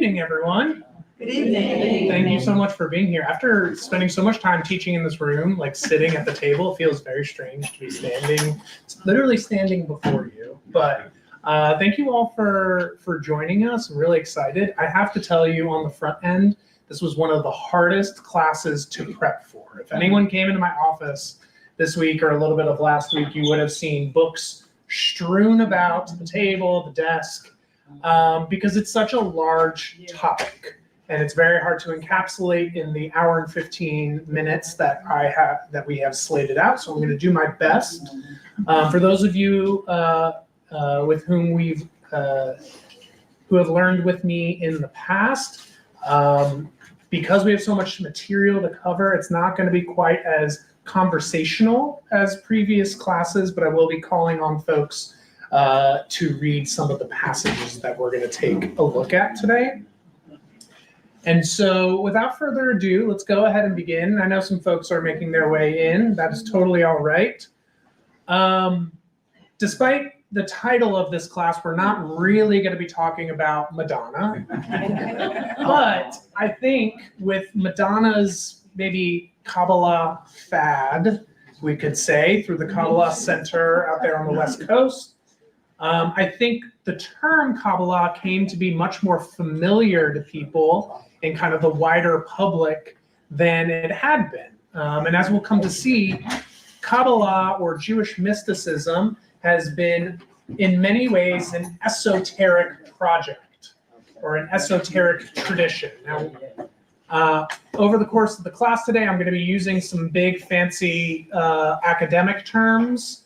evening, everyone. Good evening. Thank you so much for being here. After spending so much time teaching in this room, like sitting at the table, it feels very strange to be standing, literally standing before you. But thank you all for joining us. I'm really excited. I have to tell you on the front end, this was one of the hardest classes to prep for. If anyone came into my office this week or a little bit of last week, you would have seen books strewn about the table, the desk, because it's such a large topic. And it's very hard to encapsulate in the hour and 15 minutes that we have slated out. So I'm going to do my best. For those of you with whom who have learned with me in the past, because we have so much material to cover, it's not going to be quite as conversational as previous classes, but I will be calling on folks to read some of the passages that we're going to take a look at today. And so without further ado, let's go ahead and begin. I know some folks are making their way in. That is totally all right. Despite the title of this class, we're not really going to be talking about Madonna. But I think with Madonna's maybe Kabbalah fad, we could say, through the Kabbalah Center out there on the West Coast, I think the term Kabbalah came to be much more familiar to people in kind of the wider public than it had been. And as we'll come to see, Kabbalah or Jewish mysticism has been in many ways an esoteric project or an esoteric tradition. Now, over the course of the class today, I'm going to be using some big fancy academic terms,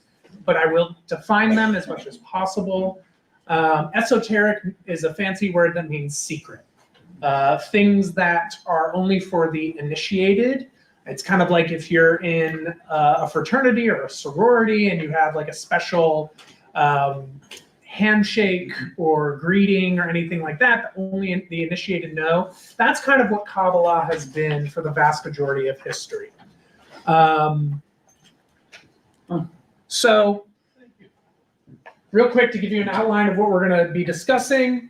but I will define them as much as possible. Esoteric is a fancy word that means secret. Things that are only for the initiated. It's kind of like if you're in a fraternity or a sorority and you have like a special handshake or greeting or anything like that only the initiated know. That's kind of what Kabbalah has been for the vast majority of history. So real quick to give you an outline of what we're going to be discussing.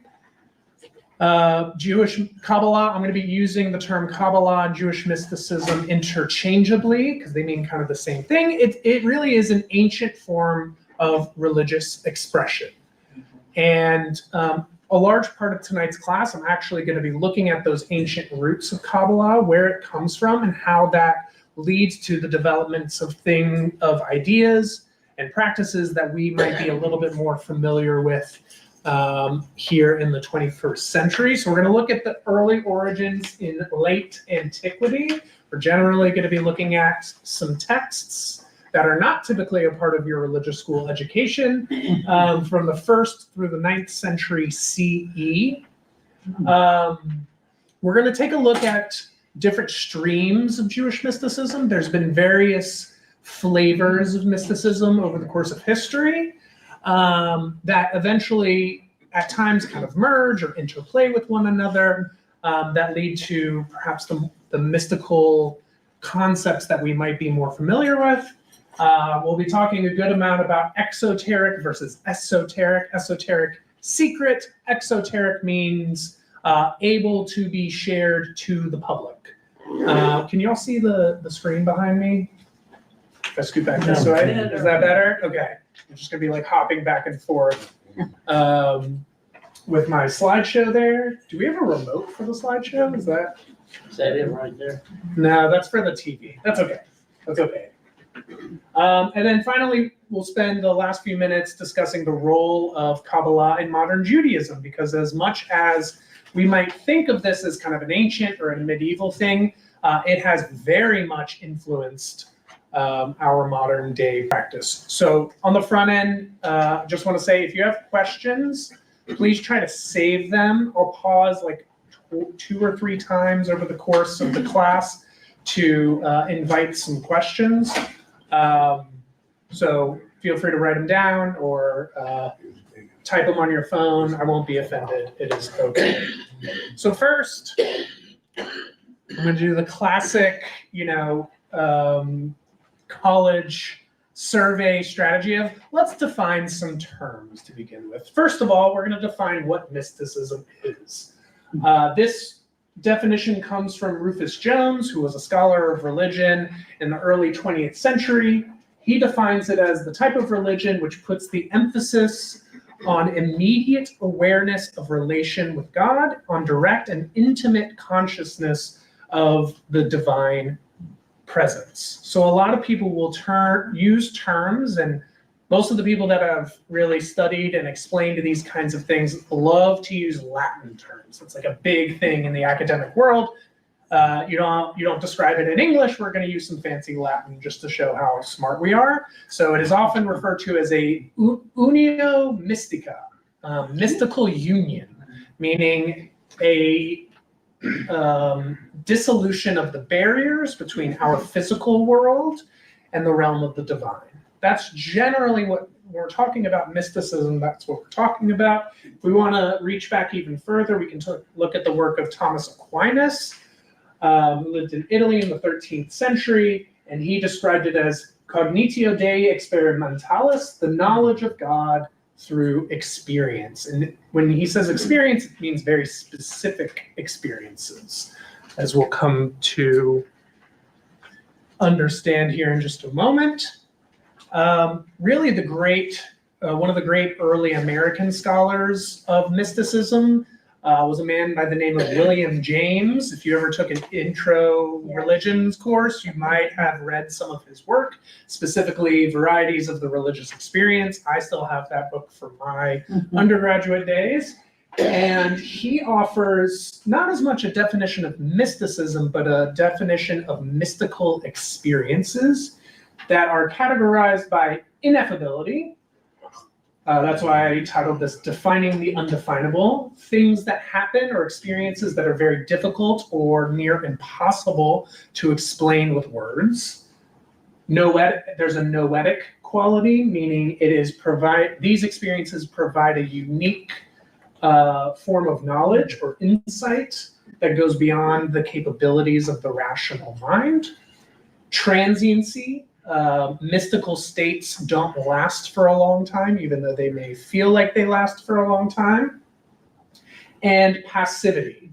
Jewish Kabbalah, I'm going to be using the term Kabbalah and Jewish mysticism interchangeably because they mean kind of the same thing. It really is an ancient form of religious expression. And a large part of tonight's class, I'm actually going to be looking at those ancient roots of Kabbalah, where it comes from and how that leads to the developments of ideas and practices that we might be a little bit more familiar with here in the 21st century. So we're going to look at the early origins in late antiquity. We're generally going to be looking at some texts that are not typically a part of your religious school education from the 1st through the 9th century CE. We're going to take a look at different streams of Jewish mysticism. There's been various flavors of mysticism over the course of history that eventually at times kind of merge or interplay with one another that lead to perhaps the mystical concepts that we might be more familiar with. We'll be talking a good amount about exoteric versus esoteric. Esoteric, secret. Exoteric means able to be shared to the public. Can you all see the screen behind me? If I scoot back this way, is that better? Okay. I'm just gonna be like hopping back and forth with my slideshow there. Do we have a remote for the slideshow? Is that it right there? No, that's for the TV. That's okay. That's okay. And then finally, we'll spend the last few minutes discussing the role of Kabbalah in modern Judaism, because as much as we might think of this as kind of an ancient or a medieval thing, it has very much influenced our modern day practice. So on the front end, just want to say, if you have questions, please try to save them. I'll pause like 2 or 3 times over the course of the class to invite some questions. So feel free to write them down or type them on your phone. I won't be offended. It is okay. So first, I'm going to do the classic, college survey strategy of let's define some terms to begin with. First of all, we're going to define what mysticism is. This definition comes from Rufus Jones, who was a scholar of religion in the early 20th century. He defines it as the type of religion which puts the emphasis on immediate awareness of relation with God, on direct and intimate consciousness of the divine presence. So a lot of people will use terms, and most of the people that have really studied and explained these kinds of things love to use Latin terms. It's like a big thing in the academic world. You don't describe it in English. We're going to use some fancy Latin just to show how smart we are. So it is often referred to as a unio mystica, mystical union, meaning a dissolution of the barriers between our physical world and the realm of the divine. That's generally what we're talking about. Mysticism, that's what we're talking about. If we want to reach back even further, we can look at the work of Thomas Aquinas, who lived in Italy in the 13th century, and he described it as cognitio Dei experimentalis, the knowledge of God through experience. And when he says experience, it means very specific experiences, as we'll come to understand here in just a moment. Really, one of the great early American scholars of mysticism was a man by the name of William James. If you ever took an intro religions course, you might have read some of his work, specifically Varieties of the Religious Experience. I still have that book from my undergraduate days. And he offers not as much a definition of mysticism, but a definition of mystical experiences that are categorized by ineffability. That's why I titled this Defining the Undefinable, things that happen or experiences that are very difficult or near impossible to explain with words. There's a noetic quality, meaning these experiences provide a unique form of knowledge or insight that goes beyond the capabilities of the rational mind. Transiency. Mystical states don't last for a long time, even though they may feel like they last for a long time. And passivity.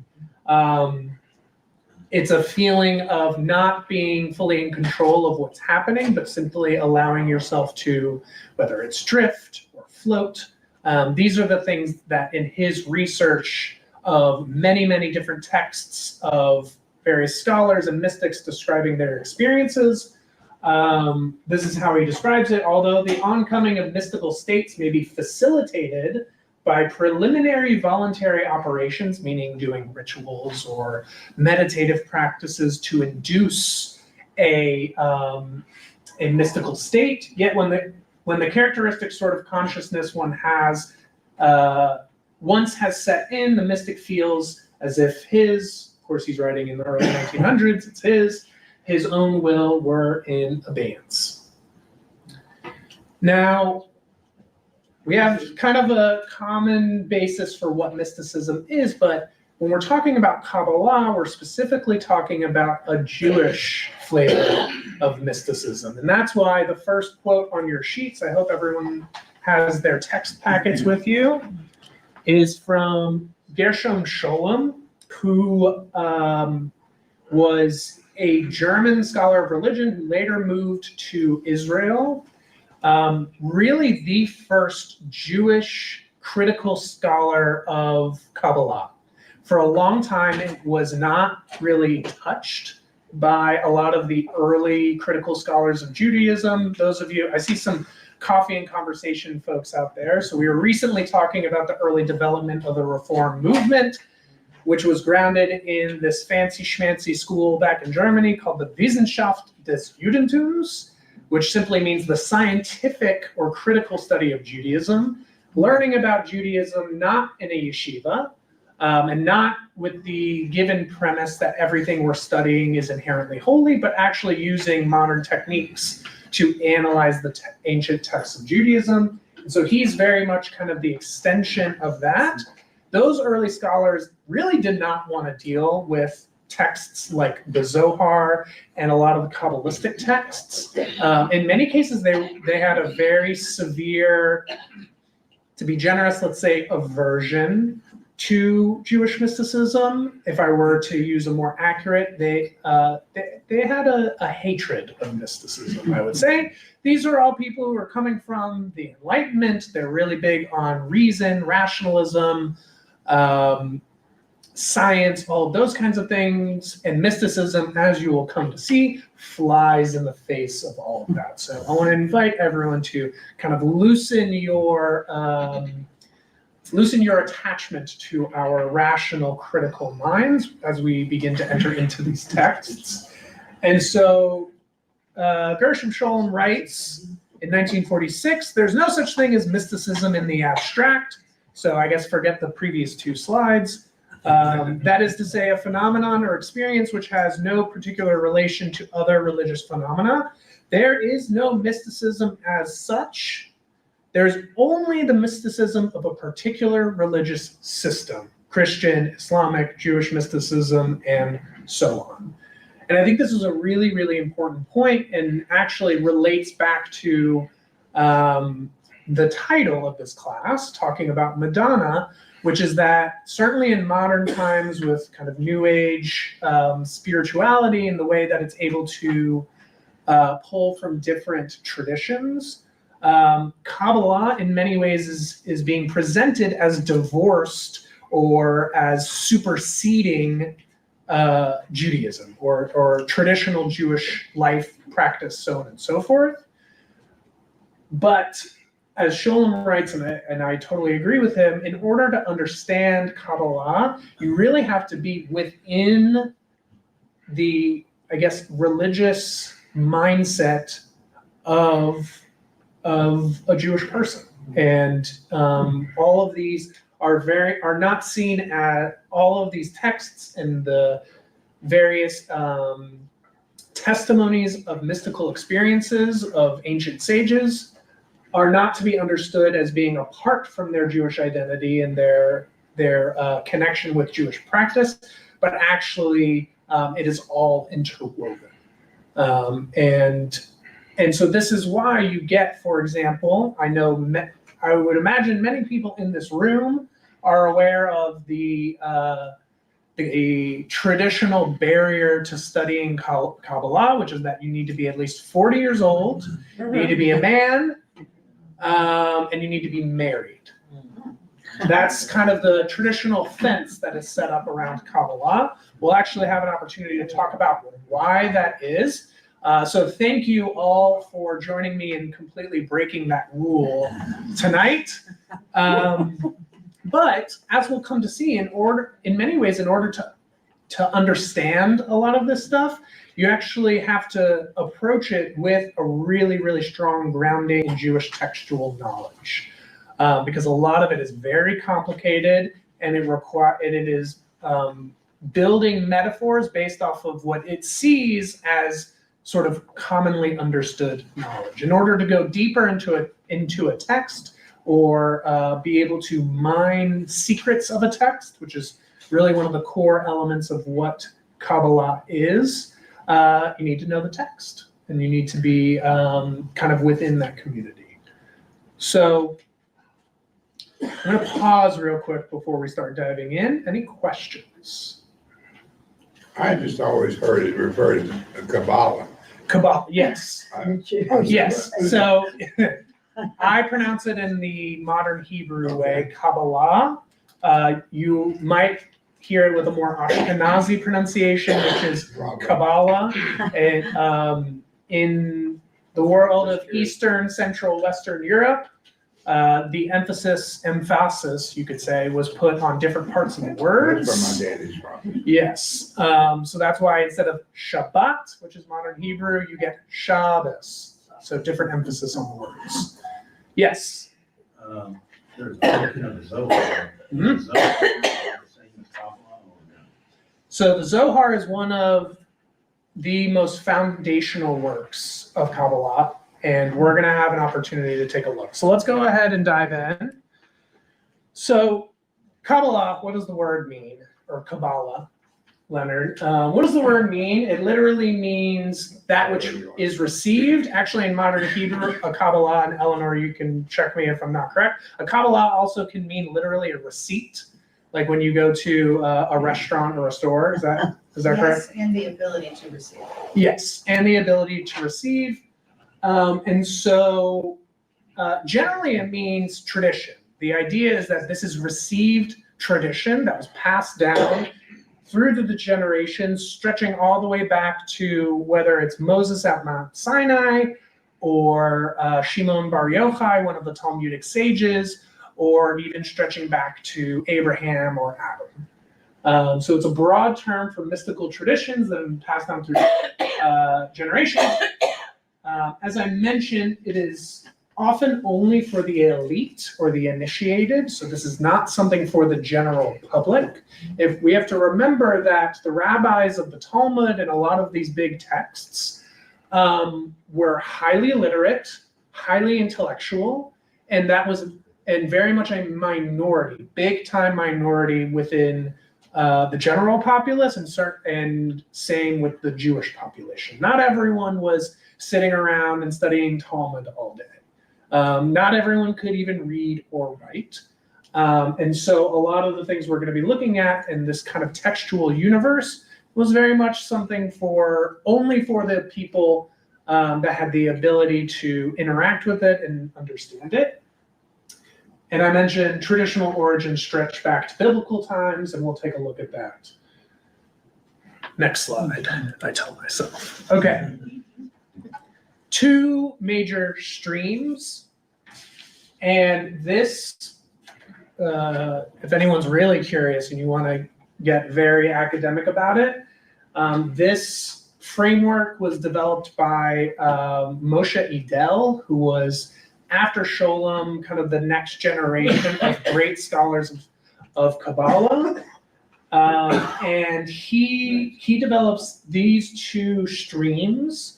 It's a feeling of not being fully in control of what's happening, but simply allowing yourself to, whether it's drift or float. These are the things that in his research of many, many different texts of various scholars and mystics describing their experiences, this is how he describes it. Although the oncoming of mystical states may be facilitated by preliminary voluntary operations, meaning doing rituals or meditative practices to induce a mystical state, yet when the characteristic sort of consciousness one has once has set in, the mystic feels as if of course he's writing in the early 1900s, it's his own will were in abeyance. Now, we have kind of a common basis for what mysticism is, but when we're talking about Kabbalah, we're specifically talking about a Jewish flavor of mysticism. And that's why the first quote on your sheets, I hope everyone has their text packets with you, is from Gershom Scholem, who was a German scholar of religion who later moved to Israel. Really the first Jewish critical scholar of Kabbalah. For a long time, it was not really touched by a lot of the early critical scholars of Judaism. Those of you, I see some coffee and conversation folks out there. So we were recently talking about the early development of the Reform movement, which was grounded in this fancy schmancy school back in Germany called the Wissenschaft des Judentums, which simply means the scientific or critical study of Judaism, learning about Judaism not in a yeshiva, and not with the given premise that everything we're studying is inherently holy, but actually using modern techniques to analyze the ancient texts of Judaism. And so he's very much kind of the extension of that. Those early scholars really did not want to deal with texts like the Zohar and a lot of the Kabbalistic texts. In many cases, they had a very severe, to be generous, let's say, aversion to Jewish mysticism. If I were to use a more accurate, they had a hatred of mysticism, I would say. These are all people who are coming from the Enlightenment. They're really big on reason, rationalism, science, all of those kinds of things. And mysticism, as you will come to see, flies in the face of all of that. So I want to invite everyone to kind of loosen your attachment to our rational, critical minds as we begin to enter into these texts. And so Gershom Scholem writes in 1946, there's no such thing as mysticism in the abstract. So I guess forget the previous two slides. That is to say, a phenomenon or experience which has no particular relation to other religious phenomena. There is no mysticism as such. There's only the mysticism of a particular religious system, Christian, Islamic, Jewish mysticism, and so on. And I think this is a really, really important point and actually relates back to the title of this class, talking about Madonna, which is that certainly in modern times with kind of New Age spirituality and the way that it's able to pull from different traditions, Kabbalah in many ways is being presented as divorced or as superseding Judaism or traditional Jewish life practice, so on and so forth. But as Scholem writes, and I totally agree with him, in order to understand Kabbalah, you really have to be within the, I guess, religious mindset of a Jewish person. And all of these are not seen at all of these texts and the various testimonies of mystical experiences of ancient sages are not to be understood as being apart from their Jewish identity and their connection with Jewish practice, but actually it is all interwoven. And so this is why you get, for example, I would imagine many people in this room are aware of the traditional barrier to studying Kabbalah, which is that you need to be at least 40 years old, you need to be a man, and you need to be married. That's kind of the traditional fence that is set up around Kabbalah. We'll actually have an opportunity to talk about why that is. So thank you all for joining me in completely breaking that rule tonight. But as we'll come to see, in many ways, in order to understand a lot of this stuff, you actually have to approach it with a really, really strong grounding in Jewish textual knowledge, because a lot of it is very complicated, and it is building metaphors based off of what it sees as sort of commonly understood knowledge. In order to go deeper into a text or be able to mine secrets of a text, which is really one of the core elements of what Kabbalah is, you need to know the text, and you need to be kind of within that community. So I'm going to pause real quick before we start diving in. Any questions? I just always heard it referred to Kabbalah. Kabbalah, yes. Yes. So I pronounce it in the modern Hebrew way, Kabbalah. You might hear it with a more Ashkenazi pronunciation, which is Kabbalah. And in the world of Eastern, Central, Western Europe, the emphasis, you could say, was put on different parts of the words. That's where my dad is from. Yes. So that's why instead of Shabbat, which is modern Hebrew, you get Shabbos. So different emphasis on the words. Yes. There's a mention of the Zohar. Mhm. So the Zohar is one of the most foundational works of Kabbalah, and we're going to have an opportunity to take a look. So let's go ahead and dive in. So Kabbalah, what does the word mean? Or Kabbalah, Leonard. What does the word mean? It literally means that which is received. Actually, in modern Hebrew, a Kabbalah, and Eleanor, you can check me if I'm not correct. A Kabbalah also can mean literally a receipt. like when you go to a restaurant or a store. Is that correct? Yes, and the ability to receive. Yes, and the ability to receive. And so generally it means tradition. The idea is that this is received tradition that was passed down through the generations, stretching all the way back to whether it's Moses at Mount Sinai, or Shimon Bar Yochai, one of the Talmudic sages, or even stretching back to Abraham or Adam. So it's a broad term for mystical traditions that have been passed down through generations. As I mentioned, it is often only for the elite or the initiated, so this is not something for the general public. If we have to remember that the rabbis of the Talmud and a lot of these big texts were highly literate, highly intellectual, and very much a minority, big time minority within the general populace, and same with the Jewish population. Not everyone was sitting around and studying Talmud all day. Not everyone could even read or write. And so a lot of the things we're going to be looking at in this kind of textual universe was very much something only for the people that had the ability to interact with it and understand it. And I mentioned traditional origins stretch back to biblical times, and we'll take a look at that. Next slide, I tell myself. Okay. Two major streams, and this, if anyone's really curious and you want to get very academic about it, this framework was developed by Moshe Idel, who was, after Sholem, kind of the next generation of great scholars of Kabbalah. And he develops these two streams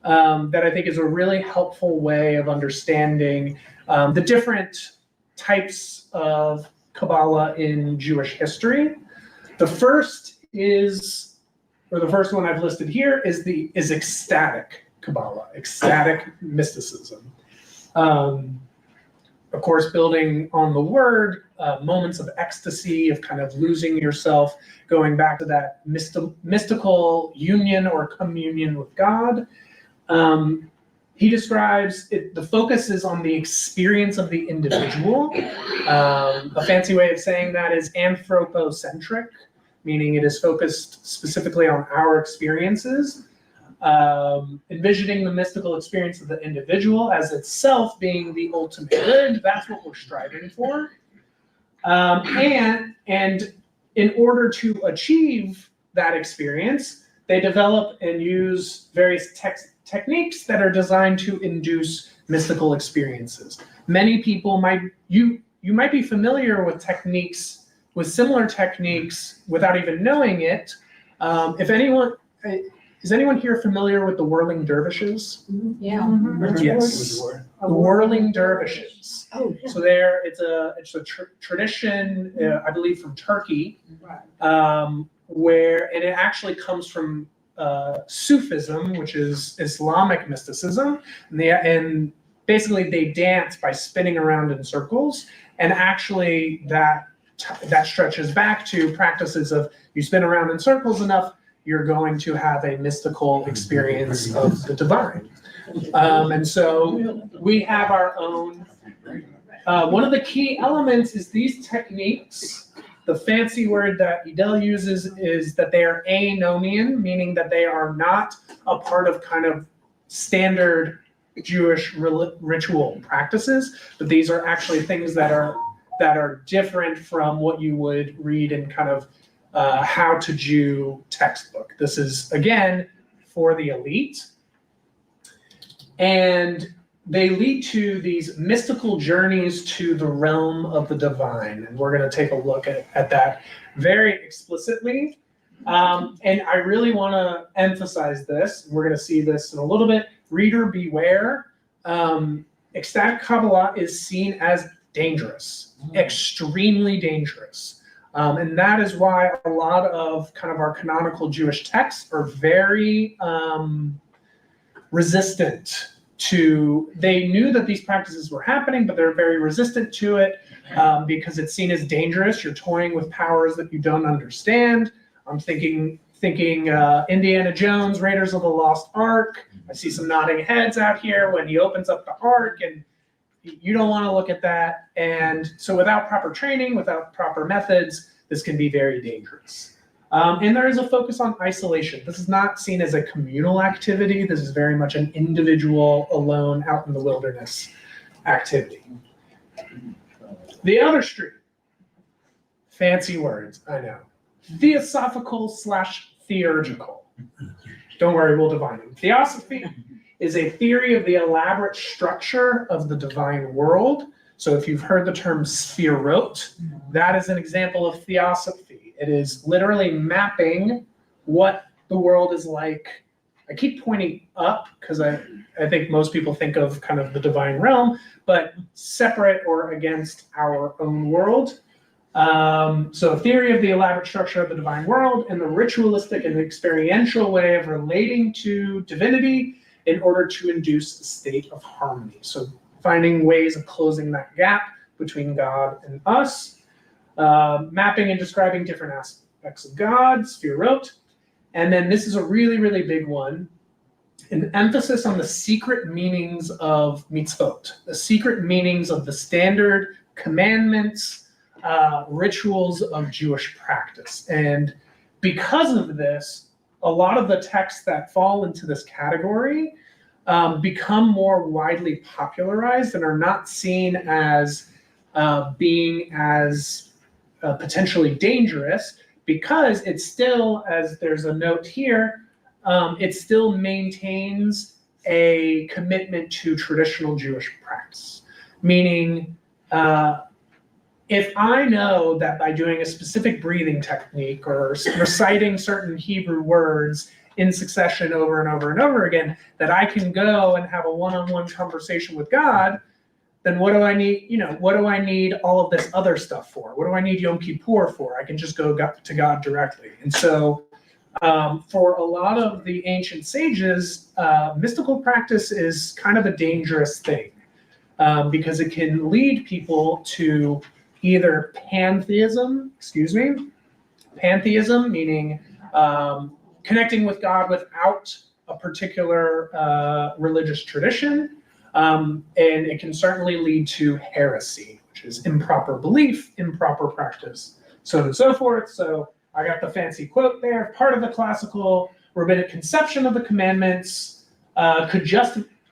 that I think is a really helpful way of understanding the different types of Kabbalah in Jewish history. The first one I've listed here is ecstatic Kabbalah, ecstatic mysticism. Of course, building on the word, moments of ecstasy, of kind of losing yourself, going back to that mystical union or communion with God. He describes it, the focus is on the experience of the individual. A fancy way of saying that is anthropocentric, meaning it is focused specifically on our experiences. Envisioning the mystical experience of the individual as itself being the ultimate good. That's what we're striving for. And in order to achieve that experience, they develop and use various techniques that are designed to induce mystical experiences. Many people you might be familiar with similar techniques without even knowing it. Is anyone here familiar with the whirling dervishes? Yeah. Mm-hmm. Yes, the whirling dervishes. Oh, yeah. So it's a tradition, I believe, from Turkey, where, and it actually comes from Sufism, which is Islamic mysticism, and basically they dance by spinning around in circles, and actually that stretches back to practices of you spin around in circles enough, you're going to have a mystical experience of the divine. And so we have our own. One of the key elements is these techniques. The fancy word that Idel uses is that they are anomian, meaning that they are not a part of kind of standard Jewish ritual practices, but these are actually things that are different from what you would read in kind of How to Jew textbook. This is, again, for the elite. And they lead to these mystical journeys to the realm of the divine. And we're going to take a look at that very explicitly. And I really want to emphasize this. We're going to see this in a little bit. Reader beware. Ecstatic Kabbalah is seen as dangerous, extremely dangerous. And that is why a lot of kind of our canonical Jewish texts are very resistant they knew that these practices were happening, but they're very resistant to it because it's seen as dangerous. You're toying with powers that you don't understand. I'm thinking Indiana Jones, Raiders of the Lost Ark. I see some nodding heads out here when he opens up the Ark, and you don't want to look at that. And so without proper training, without proper methods, this can be very dangerous. And there is a focus on isolation. This is not seen as a communal activity. This is very much an individual, alone, out in the wilderness activity. The other stream, fancy words, I know. Theosophical/theurgical. Don't worry, we'll define them. Theosophy is a theory of the elaborate structure of the divine world. So if you've heard the term spherot, that is an example of theosophy. It is literally mapping what the world is like. I keep pointing up because I think most people think of kind of the divine realm, but separate or against our own world. So a theory of the elaborate structure of the divine world and the ritualistic and experiential way of relating to divinity in order to induce a state of harmony. So finding ways of closing that gap between God and us, mapping and describing different aspects of God, spherot. And then this is a really, really big one, an emphasis on the secret meanings of mitzvot, the secret meanings of the standard commandments, rituals of Jewish practice. And because of this, a lot of the texts that fall into this category become more widely popularized and are not seen as being as potentially dangerous, because it's still, as there's a note here, it still maintains a commitment to traditional Jewish practice. Meaning, if I know that by doing a specific breathing technique or reciting certain Hebrew words in succession over and over and over again, that I can go and have a one-on-one conversation with God, then what do I need? What do I need all of this other stuff for? What do I need Yom Kippur for? I can just go to God directly. And so for a lot of the ancient sages, mystical practice is kind of a dangerous thing because it can lead people to either pantheism, meaning connecting with God without a particular religious tradition, and it can certainly lead to heresy, which is improper belief, improper practice, so on and so forth. So I got the fancy quote there. Part of the classical rabbinic conception of the commandments could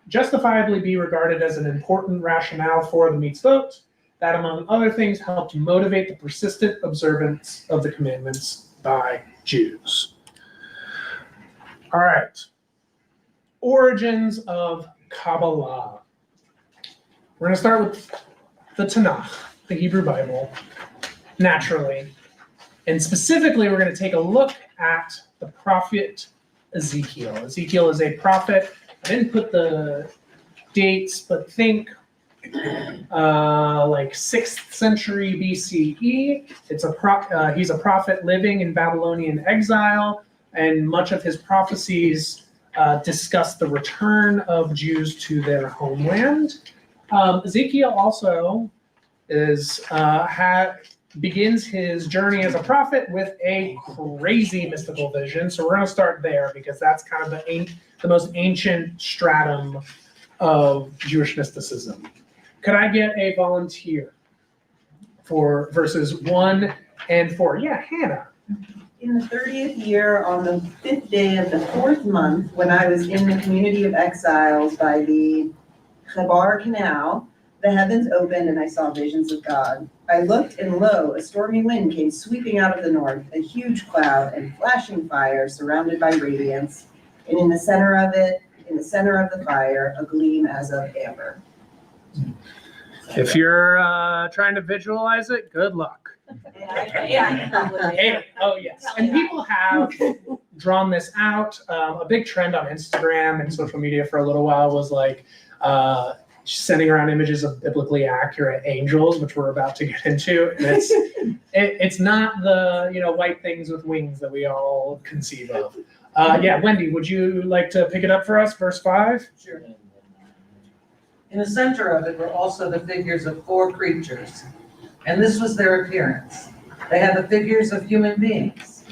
justifiably be regarded as an important rationale for the mitzvot that, among other things, helped motivate the persistent observance of the commandments by Jews. All right. Origins of Kabbalah. We're going to start with the Tanakh, the Hebrew Bible, naturally. And specifically, we're going to take a look at the prophet Ezekiel. Ezekiel is a prophet. I didn't put the dates, but think like 6th century BCE. He's a prophet living in Babylonian exile, and much of his prophecies discuss the return of Jews to their homeland. Ezekiel also begins his journey as a prophet with a crazy mystical vision. So we're going to start there because that's kind of the most ancient stratum of Jewish mysticism. Could I get a volunteer for verses 1 and 4? Yeah, Hannah. In the 30th year, on the 5th day of the 4th month, when I was in the community of exiles by the Chebar Canal, the heavens opened and I saw visions of God. I looked, and lo, a stormy wind came sweeping out of the north, a huge cloud and flashing fire surrounded by radiance, and in the center of the fire, a gleam as of amber. If you're trying to visualize it, good luck. Oh, yes. And people have drawn this out. A big trend on Instagram and social media for a little while was like sending around images of biblically accurate angels, which we're about to get into. And it's not the white things with wings that we all conceive of. Yeah, Wendy, would you like to pick it up for us, verse 5? Sure. In the center of it were also the figures of 4 creatures, and this was their appearance. They had the figures of human beings.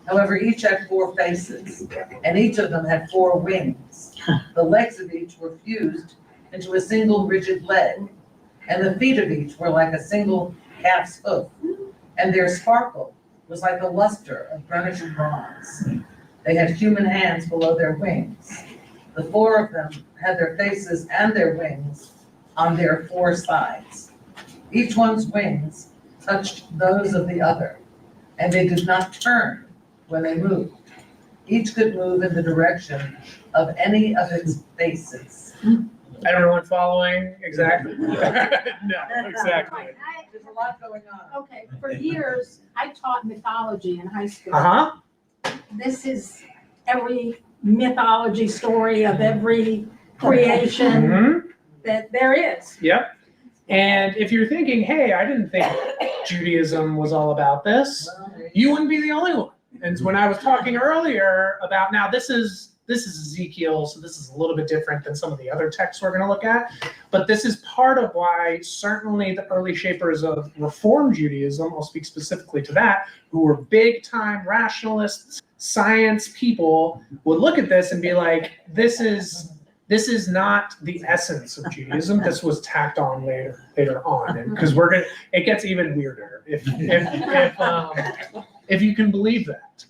However, each had 4 faces, and each of them had 4 wings. The legs of each were fused into a single rigid leg, and the feet of each were like a single calf's hoof, and their sparkle was like the luster of burnished bronze. They had human hands below their wings. The 4 of them had their faces and their wings on their 4 sides. Each one's wings touched those of the other, and they did not turn when they moved. Each could move in the direction of any of its faces. Everyone following? Exactly. No, exactly. There's a lot going on. Okay, for years, I taught mythology in high school. Uh-huh. This is every mythology story of every creation Mhm. that there is. Yep. And if you're thinking, hey, I didn't think Judaism was all about this, you wouldn't be the only one. And when I was talking earlier about, now this is Ezekiel, so this is a little bit different than some of the other texts we're going to look at. But this is part of why certainly the early shapers of Reform Judaism, I'll speak specifically to that, who were big time rationalists, science people, would look at this and be like, this is not the essence of Judaism. This was tacked on later on, and because it gets even weirder if you can believe that.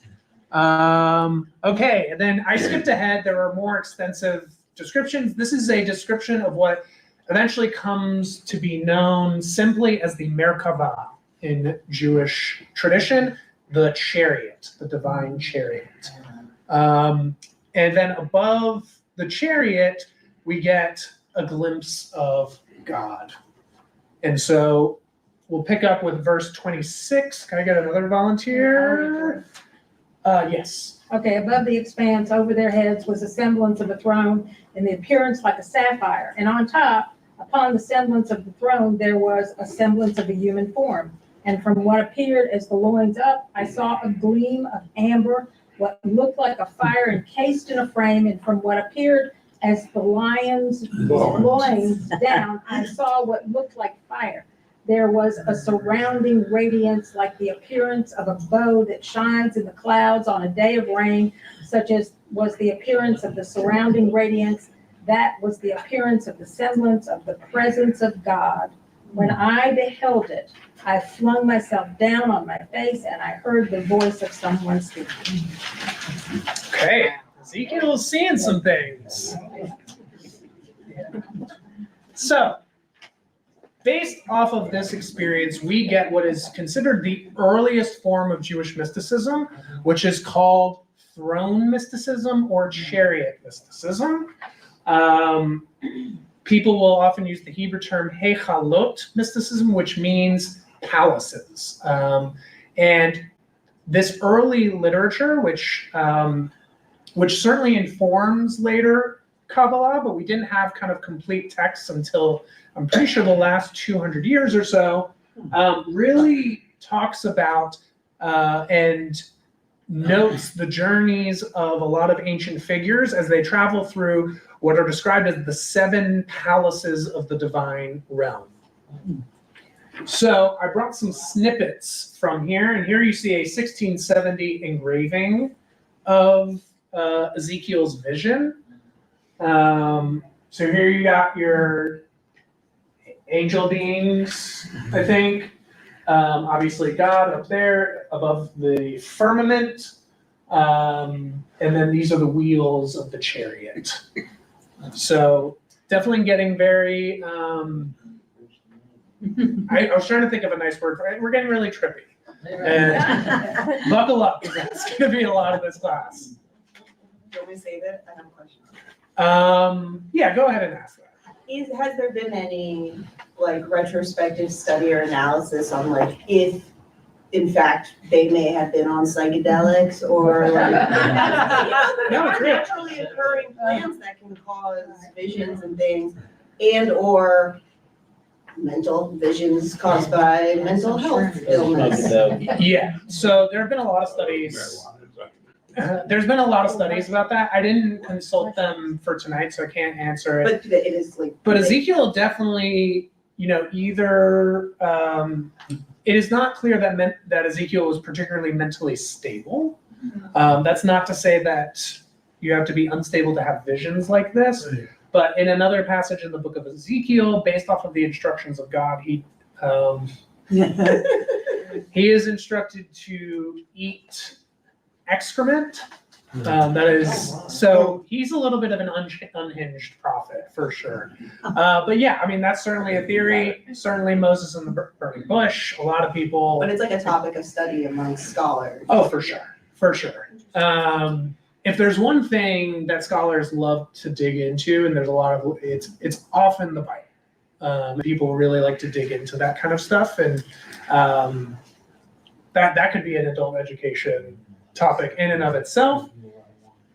Okay, and then I skipped ahead. There are more extensive descriptions. This is a description of what eventually comes to be known simply as the Merkava in Jewish tradition, the chariot, the divine chariot. And then above the chariot, we get a glimpse of God. And so we'll pick up with verse 26. Can I get another volunteer? Yes. Okay, above the expanse, over their heads, was a semblance of a throne, and the appearance like a sapphire. And on top, upon the semblance of the throne, there was a semblance of a human form. And from what appeared as the loins up, I saw a gleam of amber, what looked like a fire encased in a frame, and from what appeared as the lion's loins down, I saw what looked like fire. There was a surrounding radiance like the appearance of a bow that shines in the clouds on a day of rain, such as was the appearance of the surrounding radiance. That was the appearance of the semblance of the presence of God. When I beheld it, I flung myself down on my face, and I heard the voice of someone speaking. Okay, Ezekiel's seeing some things. So, based off of this experience, we get what is considered the earliest form of Jewish mysticism, which is called throne mysticism or chariot mysticism. People will often use the Hebrew term hechalot mysticism, which means palaces. And this early literature, which certainly informs later Kabbalah, but we didn't have kind of complete texts until I'm pretty sure the last 200 years or so, really talks about and notes the journeys of a lot of ancient figures as they travel through what are described as the 7 palaces of the divine realm. So I brought some snippets from here, and here you see a 1670 engraving of Ezekiel's vision. So here you got your angel beings, I think. Obviously God up there above the firmament. And then these are the wheels of the chariot. So definitely getting very, I was trying to think of a nice word for it. We're getting really trippy. And buckle up, because it's going to be a lot of this class. Do you want me to save it? I have a question. Yeah, go ahead and ask that. Has there been any retrospective study or analysis on if in fact they may have been on psychedelics or No, it's real. naturally occurring plants that can cause visions and things, and or mental visions caused by mental health illness? Yeah, so there have been a lot of studies There's been a lot of studies about that. I didn't consult them for tonight, so I can't answer it. But it is like. But Ezekiel definitely, either it is not clear that Ezekiel was particularly mentally stable. That's not to say that you have to be unstable to have visions like this. But in another passage in the book of Ezekiel, based off of the instructions of God, he is instructed to eat excrement. That is, so he's a little bit of an unhinged prophet for sure. But yeah, I mean, that's certainly a theory. Certainly Moses and the burning bush. A lot of people. But it's like a topic of study among scholars. Oh, for sure. For sure. If there's one thing that scholars love to dig into, and there's a lot of, it's often the Bible. People really like to dig into that kind of stuff, and that could be an adult education topic in and of itself.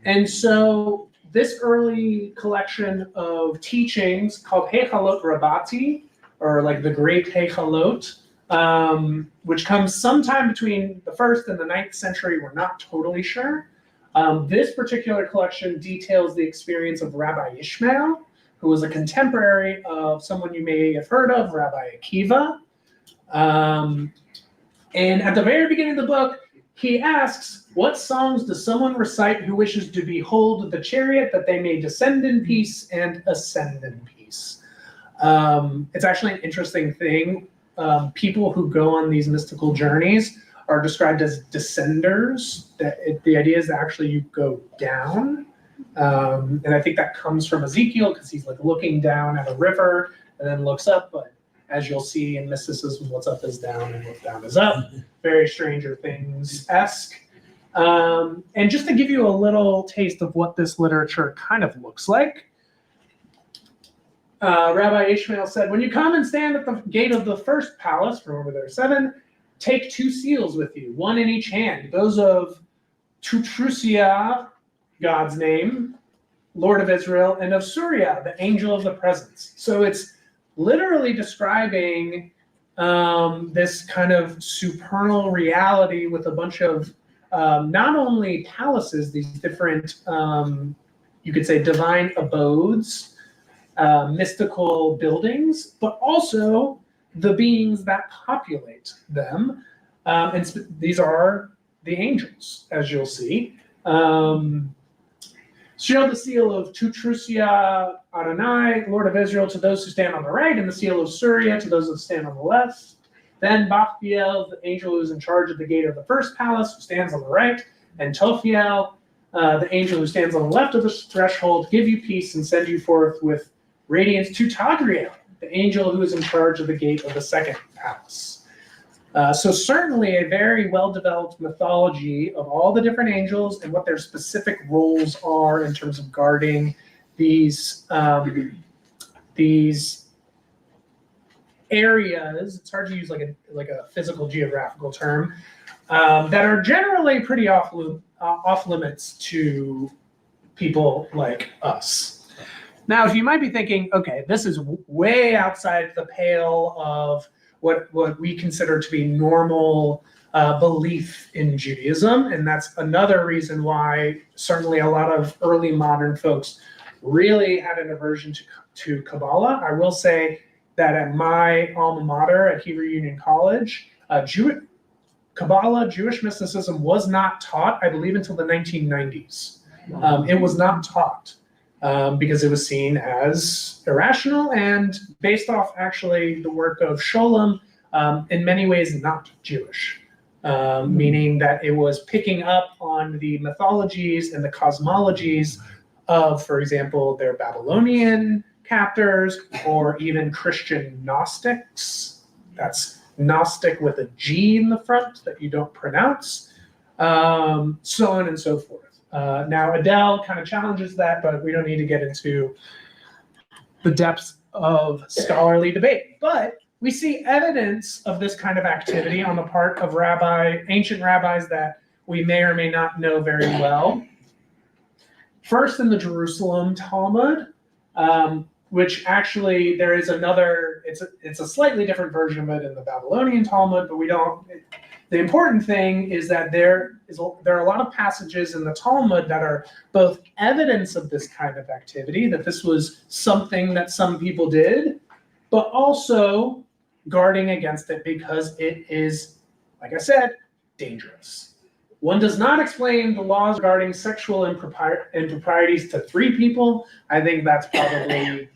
And so this early collection of teachings called Hechalot Rabbati, or like the Great Hechalot, which comes sometime between the 1st and the 9th century, we're not totally sure. This particular collection details the experience of Rabbi Ishmael, who was a contemporary of someone you may have heard of, Rabbi Akiva. And at the very beginning of the book, he asks, what songs does someone recite who wishes to behold the chariot that they may descend in peace and ascend in peace? It's actually an interesting thing. People who go on these mystical journeys are described as descenders. The idea is that actually you go down. And I think that comes from Ezekiel because he's like looking down at a river and then looks up. But as you'll see in mysticism, what's up is down and what's down is up. Very Stranger Things-esque. And just to give you a little taste of what this literature kind of looks like, Rabbi Ishmael said, when you come and stand at the gate of the first palace, remember there are 7, take 2 seals with you, 1 in each hand, those of Tutrusia, God's name, Lord of Israel, and of Surya, the angel of the presence. So it's literally describing this kind of supernal reality with a bunch of not only palaces, these different, you could say, divine abodes, mystical buildings, but also the beings that populate them. And these are the angels, as you'll see. Show the seal of Tutrusia Adonai, Lord of Israel, to those who stand on the right, and the seal of Surya to those who stand on the left. Then Bachbiel, the angel who is in charge of the gate of the first palace, who stands on the right, and Tophiel, the angel who stands on the left of the threshold, give you peace and send you forth with radiance to Tagriel, the angel who is in charge of the gate of the second palace. So certainly a very well-developed mythology of all the different angels and what their specific roles are in terms of guarding these areas. It's hard to use like a physical geographical term that are generally pretty off limits to people like us. Now, you might be thinking, okay, this is way outside the pale of what we consider to be normal belief in Judaism, and that's another reason why certainly a lot of early modern folks really had an aversion to Kabbalah. I will say that at my alma mater at Hebrew Union College, Kabbalah, Jewish mysticism was not taught, I believe, until the 1990s. It was not taught. Because it was seen as irrational and based off actually the work of Sholem, in many ways not Jewish, meaning that it was picking up on the mythologies and the cosmologies of, for example, their Babylonian captors or even Christian Gnostics. That's Gnostic with a G in the front that you don't pronounce, so on and so forth. Now, Adele kind of challenges that, but we don't need to get into the depths of scholarly debate. But we see evidence of this kind of activity on the part of ancient rabbis that we may or may not know very well. First, in the Jerusalem Talmud, which actually there is another, it's a slightly different version of it in the Babylonian Talmud, but we don't, the important thing is that there are a lot of passages in the Talmud that are both evidence of this kind of activity, that this was something that some people did, but also guarding against it because it is, like I said, dangerous. One does not explain the laws regarding sexual improprieties to 3 people. I think that's probably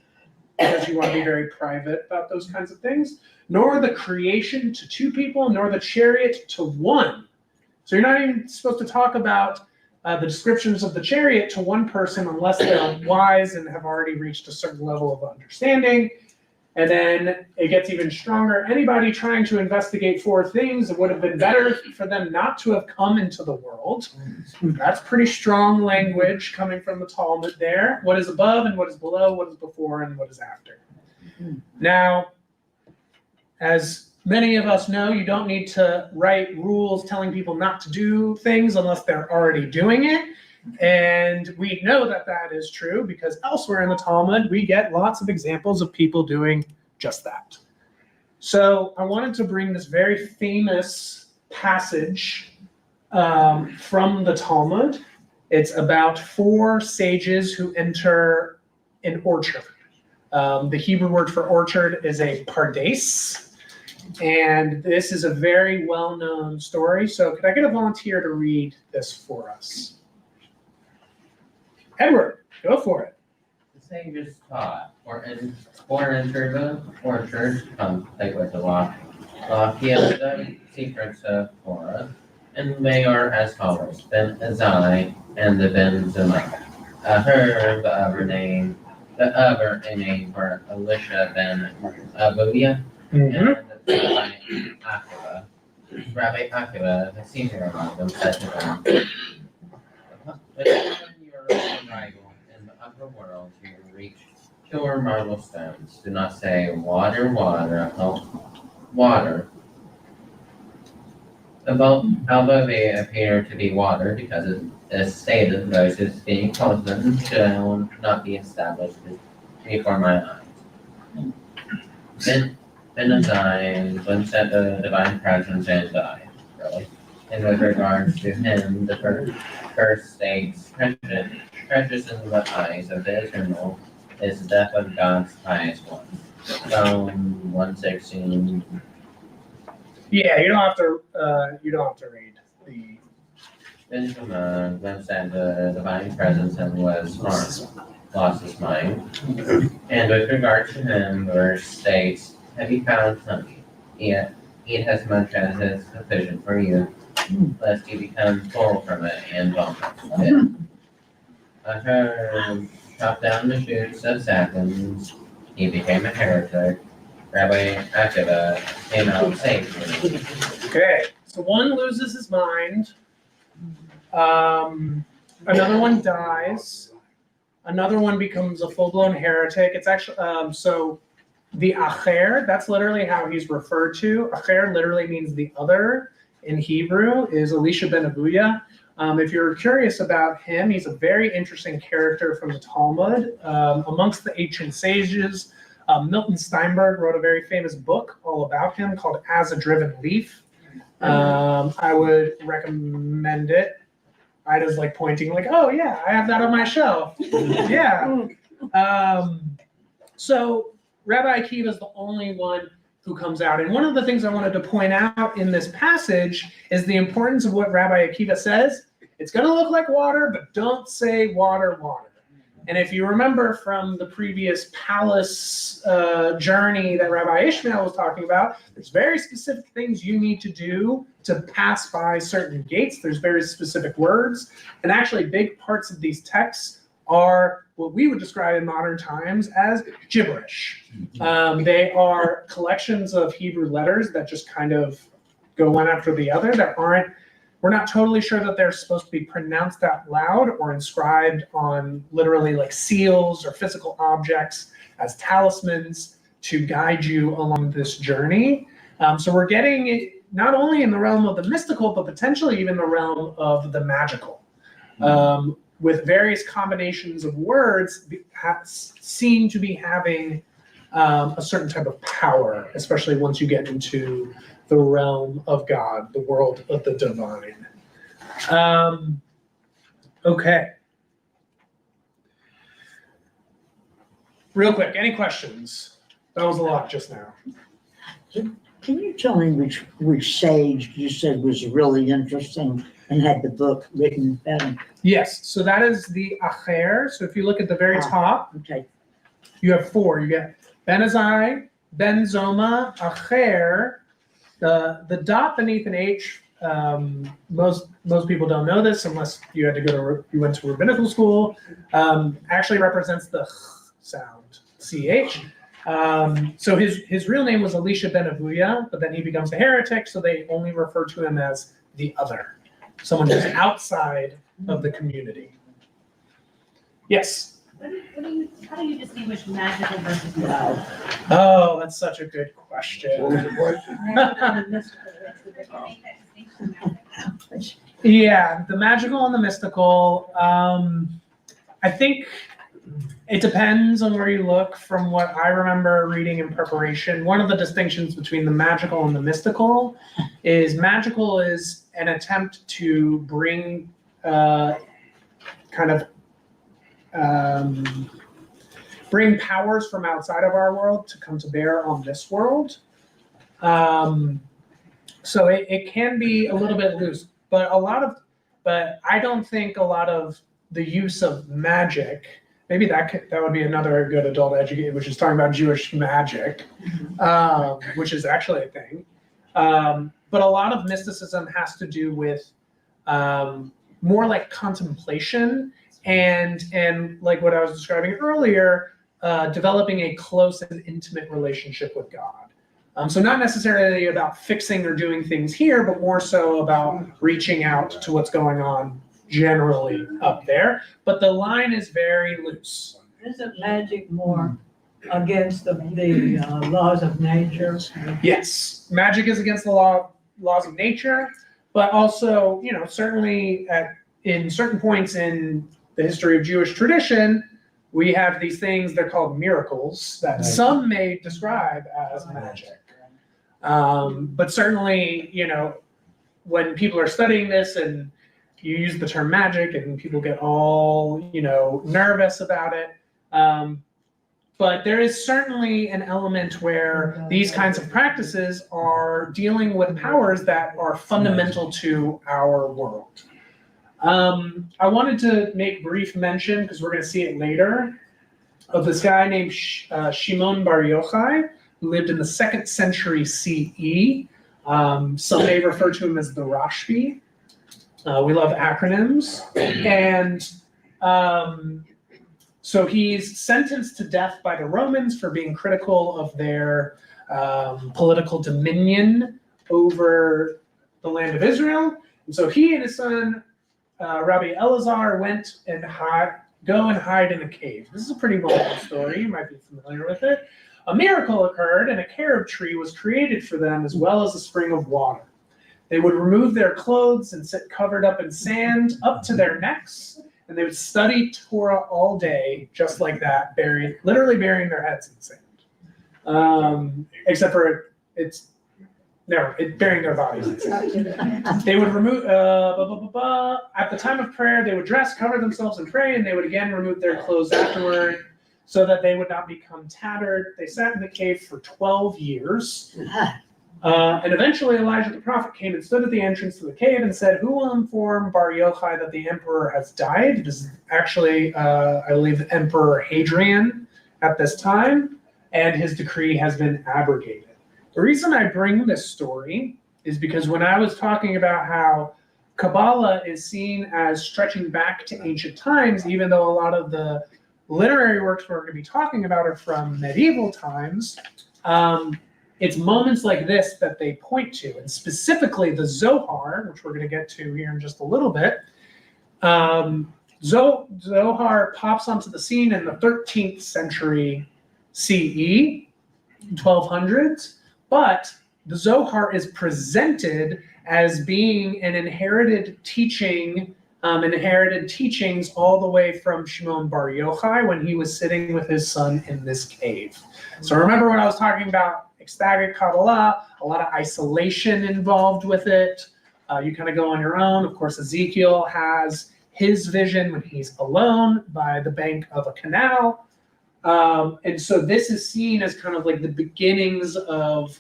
because you want to be very private about those kinds of things. Nor the creation to 2 people, nor the chariot to 1. So you're not even supposed to talk about the descriptions of the chariot to 1 person unless they're wise and have already reached a certain level of understanding. And then it gets even stronger. Anybody trying to investigate 4 things, it would have been better for them not to have come into the world. That's pretty strong language coming from the Talmud there. What is above and what is below, what is before and what is after. Now, as many of us know, you don't need to write rules telling people not to do things unless they're already doing it. And we know that that is true because elsewhere in the Talmud, we get lots of examples of people doing just that. So I wanted to bring this very famous passage from the Talmud. It's about 4 sages who enter an orchard. The Hebrew word for orchard is a pardes. And this is a very well-known story. So could I get a volunteer to read this for us? Edward, go for it. The sages taught, or entered the orchard, contemplate the loftiest secrets of Torah, and they are as follows: Ben Azai and the Ben Zemach. Her, the other name for Elisha ben Abuya, and Rabbi Akiva. Rabbi Akiva, the senior among them, said to them, "When your arrival in the upper world, you reach pure marble stones. Do not say water, water, water. Although they appear to be water, because it is stated those who speak close them shall not be established before my eyes." Then Azai glimpsed at the divine presence and died, really. And with regards to him, the first states, precious in the eyes of the eternal is the death of God's highest one. Psalm 116. Yeah, you don't have to read the. Benjamin glimpsed at the divine presence and was harmed, lost his mind. And with regard to him, verse states, "Have you found honey? Eat as much as is sufficient for you, lest you become full from it and vomit it." After chopped down the shoots of saplings, he became a heretic. Rabbi Akiva came out safely. Okay, so one loses his mind. Another one dies. Another one becomes a full-blown heretic. It's actually so the acher. That's literally how he's referred to. Acher literally means the other in Hebrew. Is Elisha ben Abuya. If you're curious about him, he's a very interesting character from the Talmud. Amongst the ancient sages, Milton Steinberg wrote a very famous book all about him called As a Driven Leaf. I would recommend it. Ida's like pointing like, oh yeah, I have that on my shelf. Yeah. So Rabbi Akiva is the only one who comes out. And one of the things I wanted to point out in this passage is the importance of what Rabbi Akiva says. It's going to look like water, but don't say water, water. And if you remember from the previous palace journey that Rabbi Ishmael was talking about, there's very specific things you need to do to pass by certain gates. There's very specific words. And actually big parts of these texts are what we would describe in modern times as gibberish. They are collections of Hebrew letters that just kind of go one after the other that aren't, we're not totally sure that they're supposed to be pronounced out loud or inscribed on literally like seals or physical objects as talismans to guide you along this journey. So we're getting it not only in the realm of the mystical, but potentially even the realm of the magical. with various combinations of words, seem to be having a certain type of power, especially once you get into the realm of God, the world of the divine. Okay. Real quick, any questions? That was a lot just now. Can you tell me which sage you said was really interesting and had the book written about him? Yes, so that is the Acher. So if you look at the very top, Okay. you have four. You get Ben Azai, Ben Zoma, Acher. The dot beneath an H, most people don't know this unless you went to rabbinical school, actually represents the ch sound, CH. So his real name was Elisha ben Avuya, but then he becomes a heretic, so they only refer to him as the other, someone who's outside of the community. Yes? How do you distinguish magical versus mystical? Oh, that's such a good question. What was the question? Yeah, the magical and the mystical. I think it depends on where you look. From what I remember reading in preparation, one of the distinctions between the magical and the mystical is magical is an attempt to bring bring powers from outside of our world to come to bear on this world. So it can be a little bit loose, but I don't think a lot of the use of magic, maybe that would be another good adult education, which is talking about Jewish magic, which is actually a thing. But a lot of mysticism has to do with more like contemplation and like what I was describing earlier, developing a close and intimate relationship with God. So not necessarily about fixing or doing things here, but more so about reaching out to what's going on generally up there. But the line is very loose. Isn't magic more against the laws of nature? Yes, magic is against the laws of nature, but also, certainly in certain points in the history of Jewish tradition, we have these things, they're called miracles, that some may describe as magic. But certainly, when people are studying this and you use the term magic and people get all, nervous about it. But there is certainly an element where these kinds of practices are dealing with powers that are fundamental to our world. I wanted to make brief mention, because we're going to see it later, of this guy named Shimon Bar Yochai, who lived in the 2nd century CE. Some may refer to him as the Rashbi. We love acronyms. And so he's sentenced to death by the Romans for being critical of their political dominion over the land of Israel. And so he and his son, Rabbi Elazar, went and go and hide in a cave. This is a pretty well-known story. You might be familiar with it. A miracle occurred, and a carob tree was created for them, as well as a spring of water. They would remove their clothes and sit covered up in sand up to their necks, and they would study Torah all day, just like that, literally burying their heads in sand. Except for burying their bodies in sand. They would remove, at the time of prayer, they would dress, cover themselves, and pray, and they would again remove their clothes afterward, so that they would not become tattered. They sat in the cave for 12 years. And eventually Elijah the prophet came and stood at the entrance to the cave and said, "Who will inform Bar Yochai that the emperor has died?" This is actually, I believe, Emperor Hadrian at this time, and his decree has been abrogated. The reason I bring this story is because when I was talking about how Kabbalah is seen as stretching back to ancient times, even though a lot of the literary works we're going to be talking about are from medieval times, it's moments like this that they point to, and specifically the Zohar, which we're going to get to here in just a little bit. Zohar pops onto the scene in the 13th century CE, 1200s, but the Zohar is presented as being an inherited teaching inherited teachings all the way from Shimon Bar Yochai when he was sitting with his son in this cave. So remember when I was talking about ecstatic Kabbalah, a lot of isolation involved with it. You kind of go on your own. Of course, Ezekiel has his vision when he's alone by the bank of a canal. And so this is seen as kind of like the beginnings of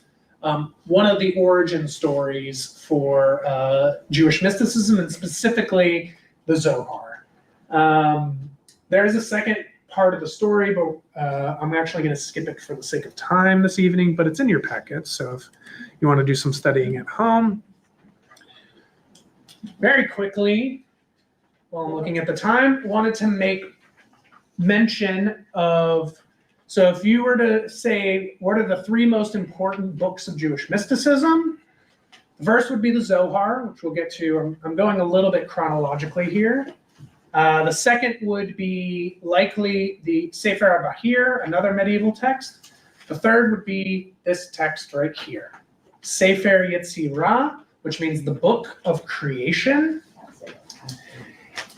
one of the origin stories for Jewish mysticism, and specifically the Zohar. There's a second part of the story, but I'm actually going to skip it for the sake of time this evening, but it's in your packet, so if you want to do some studying at home. Very quickly, while I'm looking at the time, wanted to make mention of, so if you were to say, what are the three most important books of Jewish mysticism? The first would be the Zohar, which we'll get to. I'm going a little bit chronologically here. The second would be likely the Sefer HaBahir, another medieval text. The third would be this text right here, Sefer Yetzirah, which means the book of creation.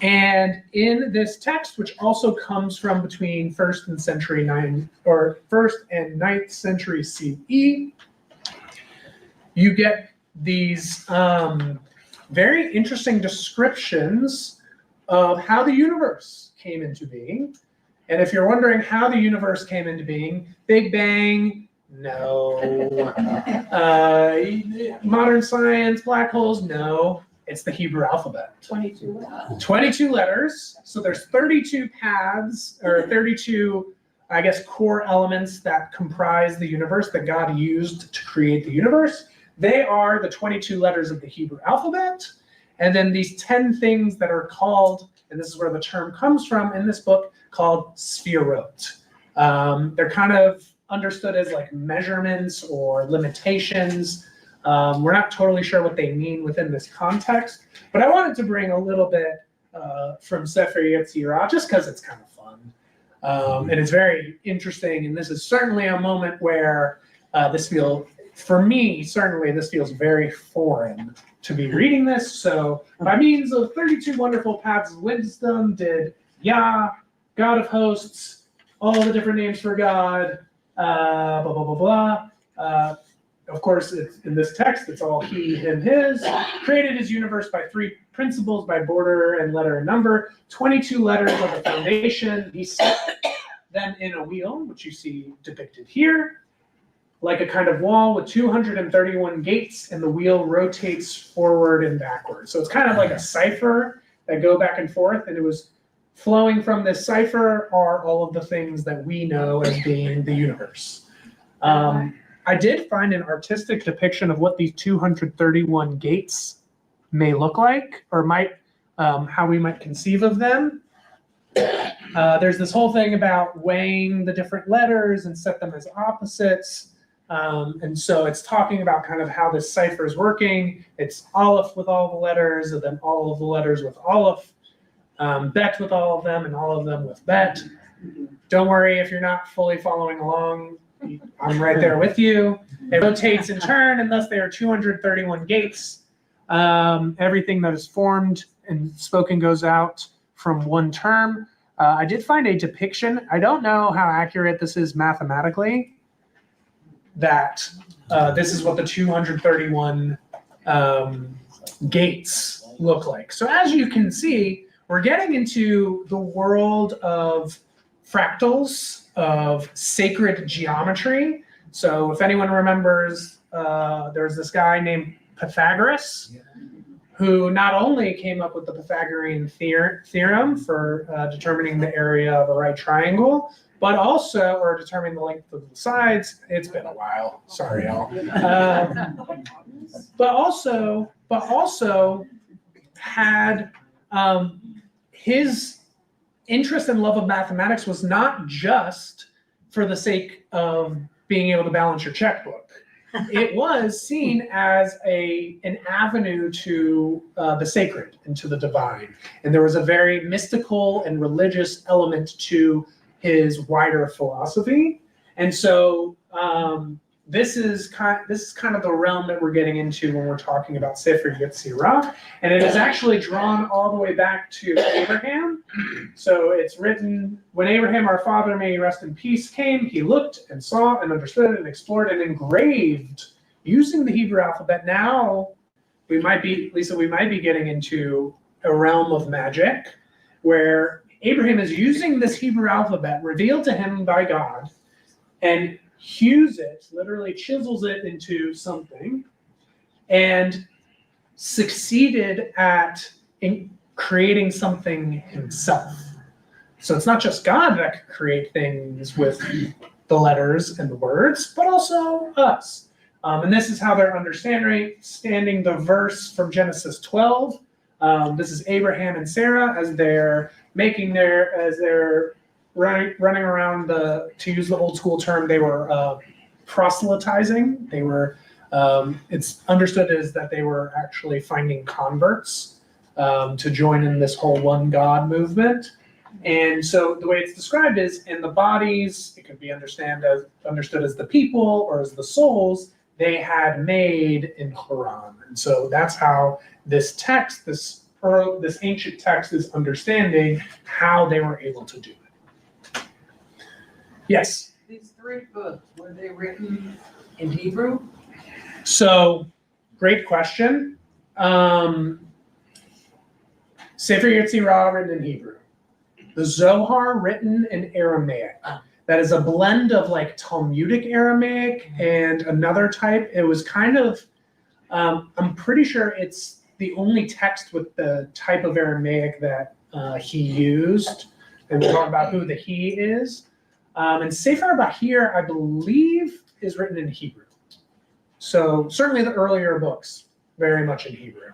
And in this text, which also comes from between 1st and 9th century CE, you get these very interesting descriptions of how the universe came into being. And if you're wondering how the universe came into being, Big Bang, no. Modern science, black holes, no. It's the Hebrew alphabet. 22. 22 letters. So there's 32 paths, or 32, I guess, core elements that comprise the universe that God used to create the universe. They are the 22 letters of the Hebrew alphabet. And then these 10 things that are called, and this is where the term comes from in this book, called sphirot. They're kind of understood as like measurements or limitations. We're not totally sure what they mean within this context, but I wanted to bring a little bit from Sefer Yetzirah just because it's kind of fun. And it's very interesting, and this is certainly a moment where for me, certainly this feels very foreign to be reading this. So by means of 32 wonderful paths of wisdom, did Yah, God of hosts, all the different names for God, blah, blah, blah, blah. Of course, it's, in this text, it's all he, him, his. Created his universe by three principles, by border and letter and number. 22 letters of the foundation. He set them in a wheel, which you see depicted here, like a kind of wall with 231 gates, and the wheel rotates forward and backward. So it's kind of like a cipher that go back and forth, and it was flowing from this cipher are all of the things that we know as being the universe. I did find an artistic depiction of what these 231 gates may look like, or might, how we might conceive of them. There's this whole thing about weighing the different letters and set them as opposites. And so it's talking about kind of how this cipher is working. It's Aleph with all the letters, and then all of the letters with Aleph, Bet with all of them, and all of them with Bet. Don't worry if you're not fully following along. I'm right there with you. It rotates in turn, and thus there are 231 gates. Everything that is formed and spoken goes out from one term. I did find a depiction. I don't know how accurate this is mathematically, that this is what the 231 gates look like. So as you can see, we're getting into the world of fractals, of sacred geometry. So if anyone remembers, there's this guy named Pythagoras, who not only came up with the Pythagorean theorem for determining the area of a right triangle, but also, or determining the length of the sides. It's been a while, sorry y'all. But also had his interest and love of mathematics was not just for the sake of being able to balance your checkbook. It was seen as an avenue to the sacred and to the divine. And there was a very mystical and religious element to his wider philosophy. And so this is kind of the realm that we're getting into when we're talking about Sefer Yetzirah, and it is actually drawn all the way back to Abraham. So it's written, when Abraham, our father, may he rest in peace, came, he looked and saw and understood and explored and engraved using the Hebrew alphabet. Now we might be getting into a realm of magic where Abraham is using this Hebrew alphabet revealed to him by God and hews it, literally chisels it into something, and succeeded at creating something himself. So it's not just God that could create things with the letters and the words, but also us. And this is how they're understanding the verse from Genesis 12. This is Abraham and Sarah as they're running around to use the old school term, they were proselytizing. They were, it's understood as that they were actually finding converts to join in this whole one God movement. And so the way it's described is in the bodies, it could be understood as the people or as the souls they had made in Quran. And so that's how this text, this ancient text is understanding how they were able to do it. Yes? These 3 books, were they written in Hebrew? So, great question. Sefer Yetzirah written in Hebrew. The Zohar written in Aramaic. That is a blend of like Talmudic Aramaic and another type. It was kind of, I'm pretty sure it's the only text with the type of Aramaic that he used. And we'll talk about who the he is. And Sefer Bahir, I believe, is written in Hebrew. So certainly the earlier books, very much in Hebrew.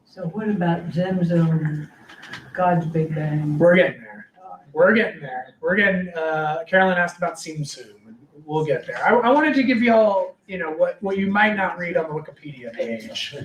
So what about Zemzem, God's Big Bang? We're getting there. Carolyn asked about Tzimtzum, and we'll get there. I wanted to give you all, what you might not read on the Wikipedia page.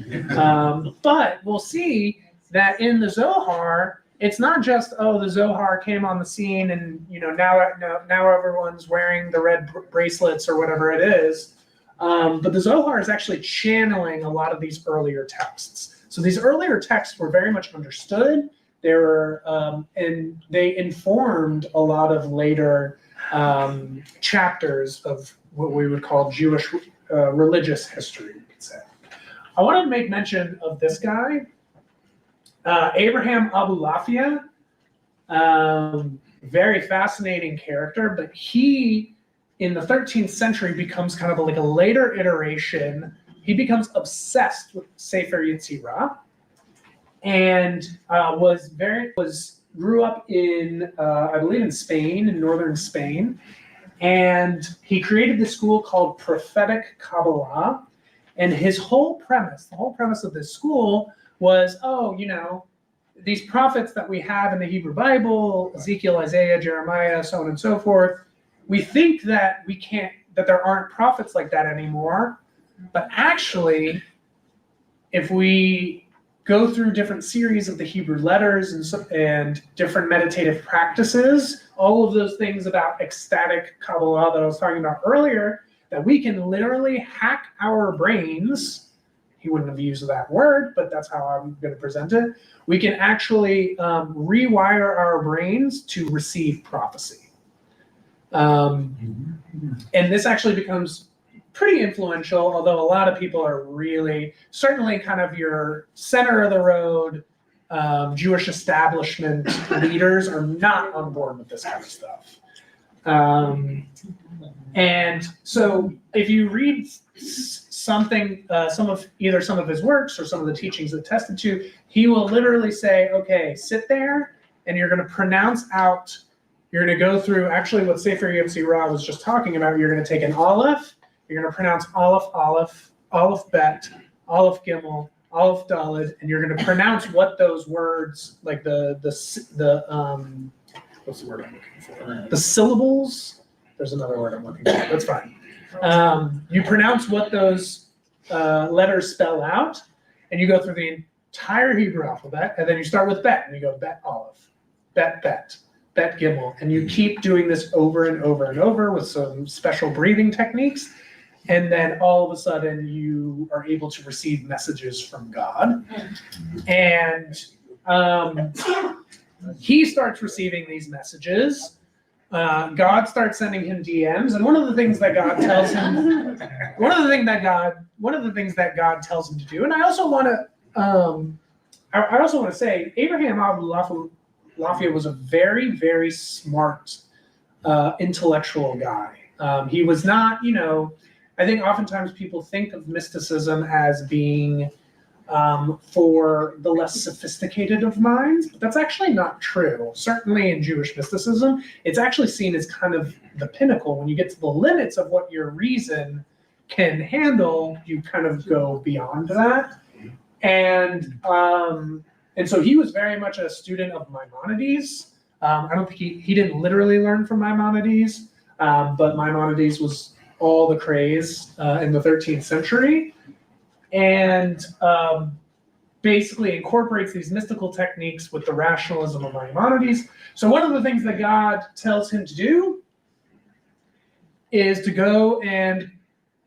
But we'll see that in the Zohar, it's not just, the Zohar came on the scene and, now everyone's wearing the red bracelets or whatever it is. But the Zohar is actually channeling a lot of these earlier texts. So these earlier texts were very much understood. They were, and they informed a lot of later chapters of what we would call Jewish religious history, we could say. I wanted to make mention of this guy, Abraham Abulafia. Very fascinating character, but he, in the 13th century, becomes kind of like a later iteration. He becomes obsessed with Sefer Yetzirah. And grew up in, I believe in Spain, in northern Spain. And he created this school called Prophetic Kabbalah. And his whole premise, of this school was, these prophets that we have in the Hebrew Bible, Ezekiel, Isaiah, Jeremiah, so on and so forth, we think that that there aren't prophets like that anymore. But actually, if we go through different series of the Hebrew letters and different meditative practices, all of those things about ecstatic Kabbalah that I was talking about earlier, that we can literally hack our brains. He wouldn't have used that word, but that's how I'm going to present it. We can actually rewire our brains to receive prophecy. And this actually becomes pretty influential, although a lot of people are really, certainly kind of your center of the road Jewish establishment leaders are not on board with this kind of stuff. And so if you read something, some of his works or some of the teachings attested to, he will literally say, okay, sit there and you're going to pronounce out, you're going to go through actually what Sefer Yetzirah was just talking about. You're going to take an aleph, you're going to pronounce aleph, aleph, aleph bet, aleph gimel, aleph daled, and you're going to pronounce what those words, like the what's the word I'm looking for? The syllables. There's another word I'm looking for. That's fine. You pronounce what those letters spell out, and you go through the entire Hebrew alphabet, and then you start with bet, and you go bet aleph, bet bet, Bet Gimel, and you keep doing this over and over and over with some special breathing techniques, and then all of a sudden you are able to receive messages from God. And he starts receiving these messages. God starts sending him DMs, and one of the things that God tells him to do, and I also want to say, Abraham Lafayette was a very, very smart intellectual guy. He was not, I think oftentimes people think of mysticism as being for the less sophisticated of minds, but that's actually not true. Certainly in Jewish mysticism, it's actually seen as kind of the pinnacle. When you get to the limits of what your reason can handle, you kind of go beyond that. And so he was very much a student of Maimonides. I don't think he didn't literally learn from Maimonides, but Maimonides was all the craze in the 13th century. And basically incorporates these mystical techniques with the rationalism of Maimonides. So one of the things that God tells him to do is to go and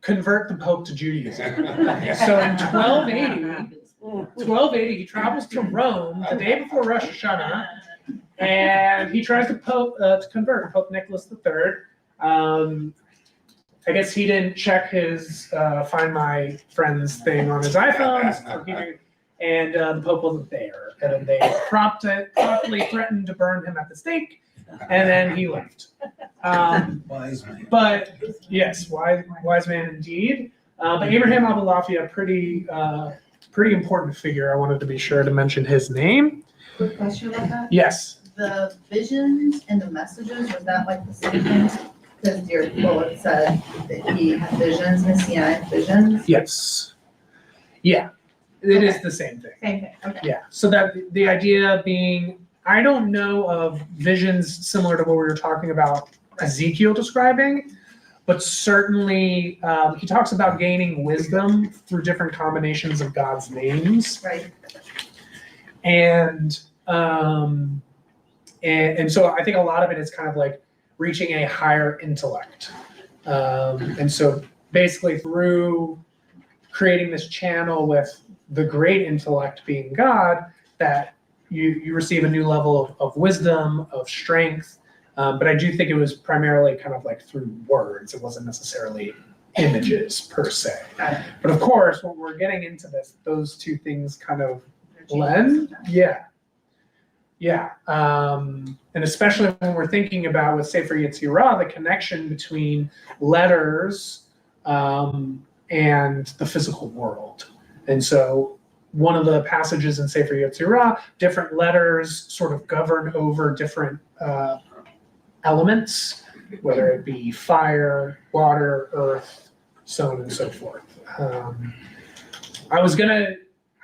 convert the Pope to Judaism. So in 1280, he travels to Rome the day before Rosh Hashanah, and he tries to convert Pope Nicholas III. I guess he didn't check his Find My Friends thing on his iPhone, and the Pope wasn't there. And they promptly threatened to burn him at the stake, and then he left. Wise man. But yes, wise man indeed. But Abraham Abulafia, pretty important figure. I wanted to be sure to mention his name. Quick question about that. Yes. The visions and the messages, was that like the same thing? Because your bullet said that he had visions, messianic visions. Yes. Yeah. It is the same thing. Same thing, okay. Yeah. So that the idea being, I don't know of visions similar to what we were talking about Ezekiel describing, but certainly he talks about gaining wisdom through different combinations of God's names. Right. And so I think a lot of it is kind of like reaching a higher intellect. And so basically through creating this channel with the great intellect being God, that you receive a new level of wisdom, of strength. But I do think it was primarily kind of like through words. It wasn't necessarily images per se. But of course, when we're getting into this, those two things kind of blend. Yeah. Yeah. And especially when we're thinking about with Sefer Yetzirah, the connection between letters and the physical world. And so one of the passages in Sefer Yetzirah, different letters sort of govern over different elements, whether it be fire, water, earth, so on and so forth.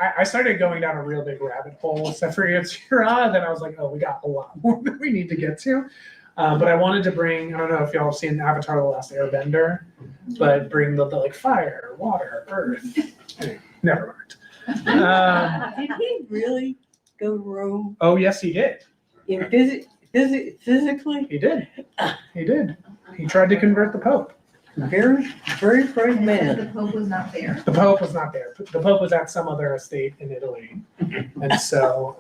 I started going down a real big rabbit hole with Sefer Yetzirah, then I was like, oh, we got a lot more that we need to get to. But I wanted to bring, I don't know if y'all have seen Avatar: The Last Airbender, but bring the like fire, water, earth. Anyway, never mind. Did he really go to Rome? Oh, yes, he did. In physically? He did. He did. He tried to convert the Pope. Very, very brave And man. the Pope was not there. The Pope was not there. The Pope was at some other estate in Italy. And so,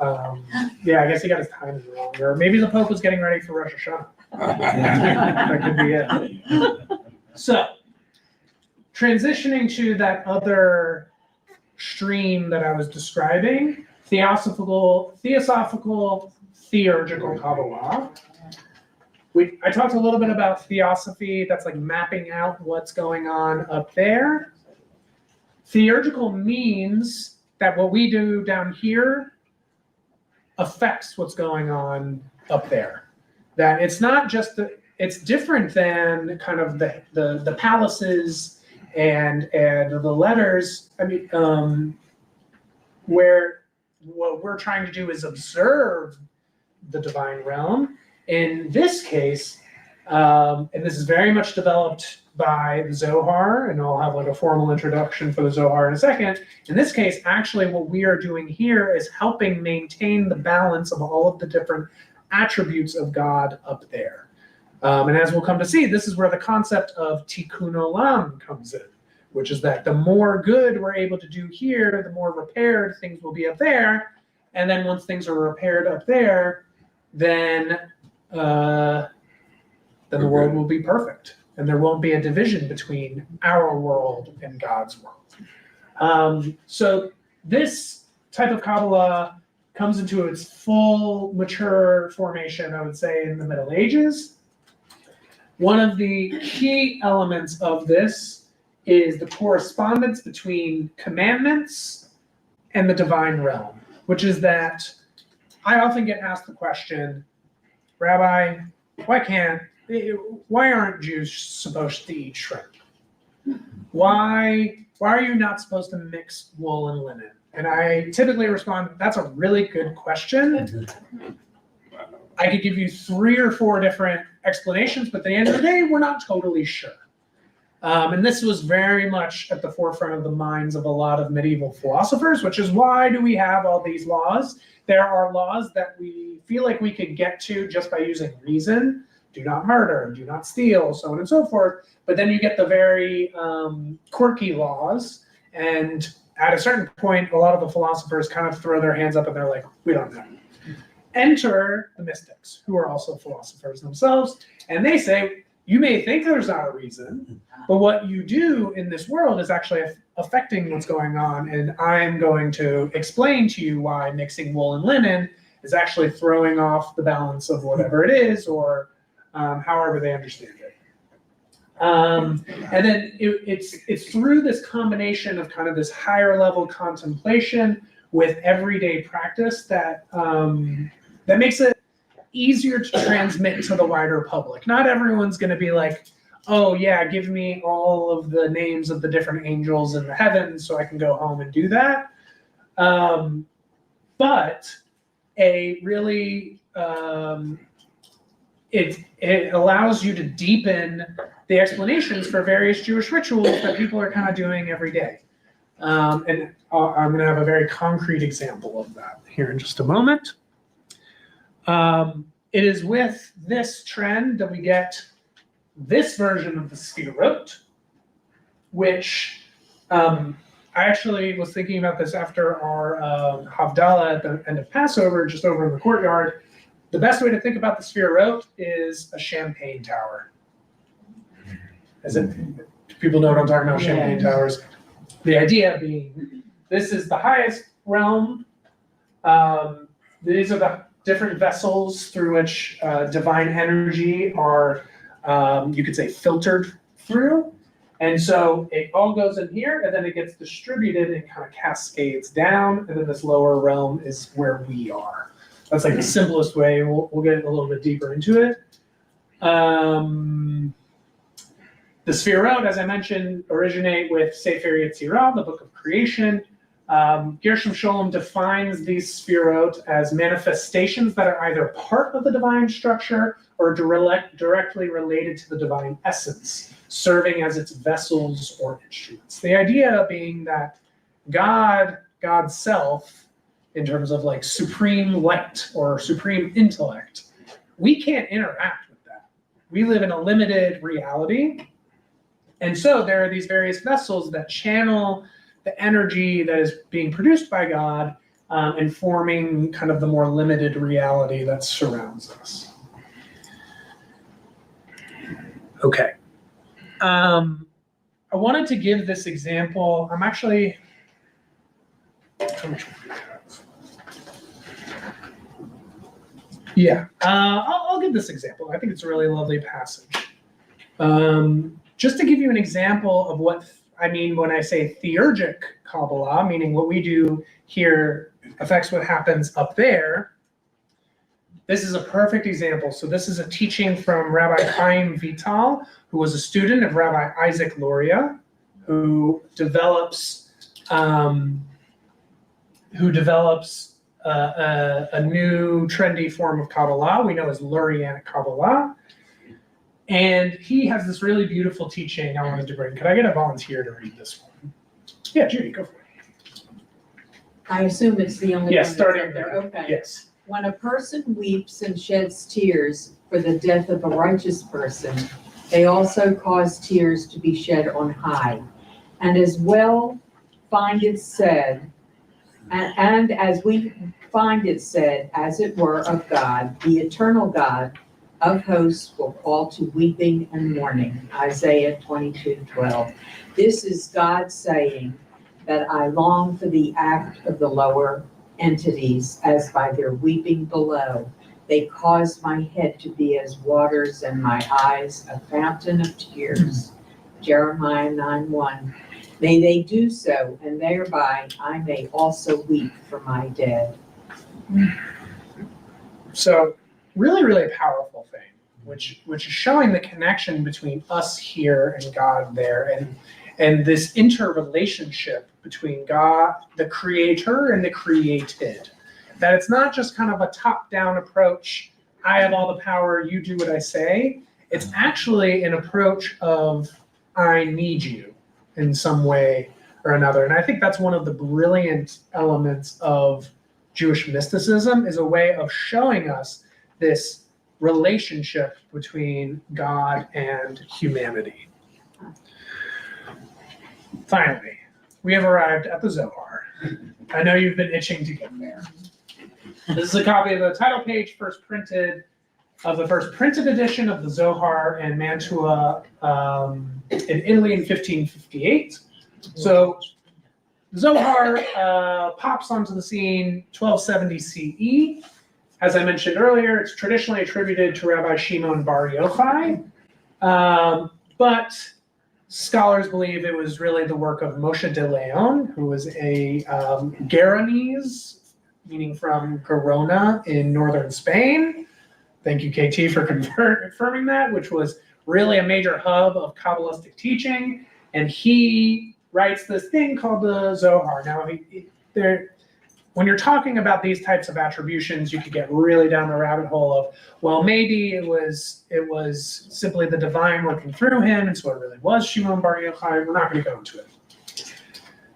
yeah, I guess he got his timing wrong. Or maybe the Pope was getting ready for Rosh Hashanah. That could be it. So, transitioning to that other stream that I was describing, theosophical, theurgical Kabbalah. I talked a little bit about theosophy. That's like mapping out what's going on up there. Theurgical means that what we do down here affects what's going on up there. That it's not just it's different than kind of the palaces and the letters. I mean, where what we're trying to do is observe the divine realm. In this case, and this is very much developed by the Zohar, and I'll have like a formal introduction for the Zohar in a second. In this case, actually what we are doing here is helping maintain the balance of all of the different attributes of God up there. And as we'll come to see, this is where the concept of tikkun olam comes in, which is that the more good we're able to do here, the more repaired things will be up there. And then once things are repaired up there, then the world will be perfect. And there won't be a division between our world and God's world. So this type of Kabbalah comes into its full mature formation, I would say, in the Middle Ages. One of the key elements of this is the correspondence between commandments and the divine realm, which is that I often get asked the question, Rabbi, why aren't Jews supposed to eat shrimp? Why are you not supposed to mix wool and linen? And I typically respond, that's a really good question. I could give you 3 or 4 different explanations, but at the end of the day, we're not totally sure. And this was very much at the forefront of the minds of a lot of medieval philosophers, which is why do we have all these laws? There are laws that we feel like we could get to just by using reason. Do not murder, do not steal, so on and so forth. But then you get the very quirky laws. And at a certain point, a lot of the philosophers kind of throw their hands up and they're like, we don't know. Enter the mystics, who are also philosophers themselves. And they say, you may think there's not a reason, but what you do in this world is actually affecting what's going on. And I'm going to explain to you why mixing wool and linen is actually throwing off the balance of whatever it is, or however they understand it. And then it's through this combination of kind of this higher level contemplation with everyday practice that that makes it easier to transmit to the wider public. Not everyone's going to be like, oh yeah, give me all of the names of the different angels in the heavens so I can go home and do that. But a really it allows you to deepen the explanations for various Jewish rituals that people are kind of doing every day. And I'm going to have a very concrete example of that here in just a moment. It is with this trend that we get this version of the Sefirot, which I actually was thinking about this after our Havdalah at the end of Passover, just over in the courtyard. The best way to think about the Sefirot is a champagne tower. Do people know what I'm talking about? Yeah. Champagne towers. The idea being, this is the highest realm. These are the different vessels through which divine energy are, you could say, filtered through. And so it all goes in here, and then it gets distributed and kind of cascades down, and then this lower realm is where we are. That's like the simplest way. We'll get a little bit deeper into it. The Sefirot, as I mentioned, originate with Sefer Yetzirah, the book of creation. Gershom Scholem defines these Sefirot as manifestations that are either part of the divine structure or directly related to the divine essence, serving as its vessels or instruments. The idea being that God's self, in terms of like supreme light or supreme intellect, we can't interact with that. We live in a limited reality. And so there are these various vessels that channel the energy that is being produced by God, and forming kind of the more limited reality that surrounds us. Okay. I wanted to give this example. I'm actually, how much would we have? Yeah, I'll give this example. I think it's a really lovely passage. Just to give you an example of what I mean when I say theurgic Kabbalah, meaning what we do here affects what happens up there. This is a perfect example. So this is a teaching from Rabbi Chaim Vital, who was a student of Rabbi Isaac Luria, who develops a new trendy form of Kabbalah we know as Lurianic Kabbalah. And he has this really beautiful teaching I wanted to bring. Could I get a volunteer to read this one? Yeah, Judy, go for it. I assume it's the only one Yes, that's starting up there. Okay. Yes. When a person weeps and sheds tears for the death of a righteous person, they also cause tears to be shed on high. And as well find it said, and as we find it said, as it were, of God, the eternal God of hosts will call to weeping and mourning. Isaiah 22:12. This is God saying that I long for the act of the lower entities, as by their weeping below, they cause my head to be as waters and my eyes a fountain of tears. Jeremiah 9:1. May they do so, and thereby I may also weep for my dead. So really, really powerful thing, which is showing the connection between us here and God there, and this interrelationship between God, the creator, and the created. That it's not just kind of a top-down approach, I have all the power, you do what I say. It's actually an approach of I need you in some way or another. And I think that's one of the brilliant elements of Jewish mysticism, is a way of showing us this relationship between God and humanity. Finally, we have arrived at the Zohar. I know you've been itching to get there. This is a copy of the title page, the first printed edition of the Zohar in Mantua in Italy in 1558. So the Zohar pops onto the scene 1270 CE. As I mentioned earlier, it's traditionally attributed to Rabbi Shimon Bar Yochai, but scholars believe it was really the work of Moshe de Leon, who was a Geronese, meaning from Gerona in northern Spain. Thank you, KT, for confirming that, which was really a major hub of Kabbalistic teaching. And he writes this thing called the Zohar. Now, when you're talking about these types of attributions, you could get really down the rabbit hole of, well, maybe it was simply the divine working through him, and so it really was Shimon Bar Yochai. We're not going to go into it.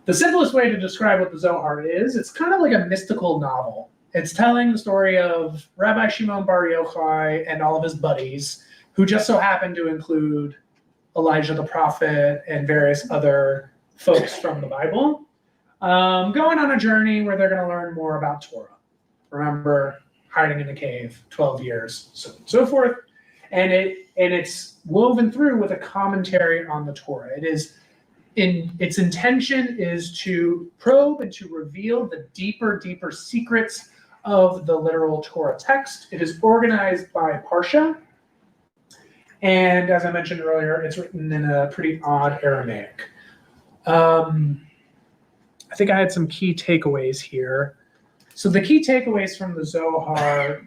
The simplest way to describe what the Zohar is, it's kind of like a mystical novel. It's telling the story of Rabbi Shimon Bar Yochai and all of his buddies, who just so happen to include Elijah the prophet and various other folks from the Bible, going on a journey where they're going to learn more about Torah. Remember, hiding in a cave, 12 years, so on and so forth. And it's woven through with a commentary on the Torah. Its intention is to probe and to reveal the deeper secrets of the literal Torah text. It is organized by Parsha. And as I mentioned earlier, it's written in a pretty odd Aramaic. I think I had some key takeaways here. So the key takeaways from the Zohar,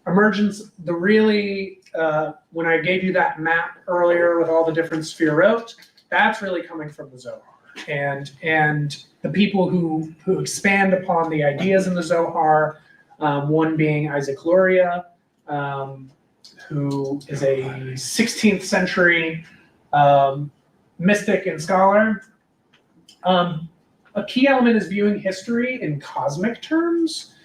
emergence, when I gave you that map earlier with all the different sefirot, that's really coming from the Zohar. And the people who expand upon the ideas in the Zohar, one being Isaac Luria, who is a 16th century mystic and scholar. A key element is viewing history in cosmic terms,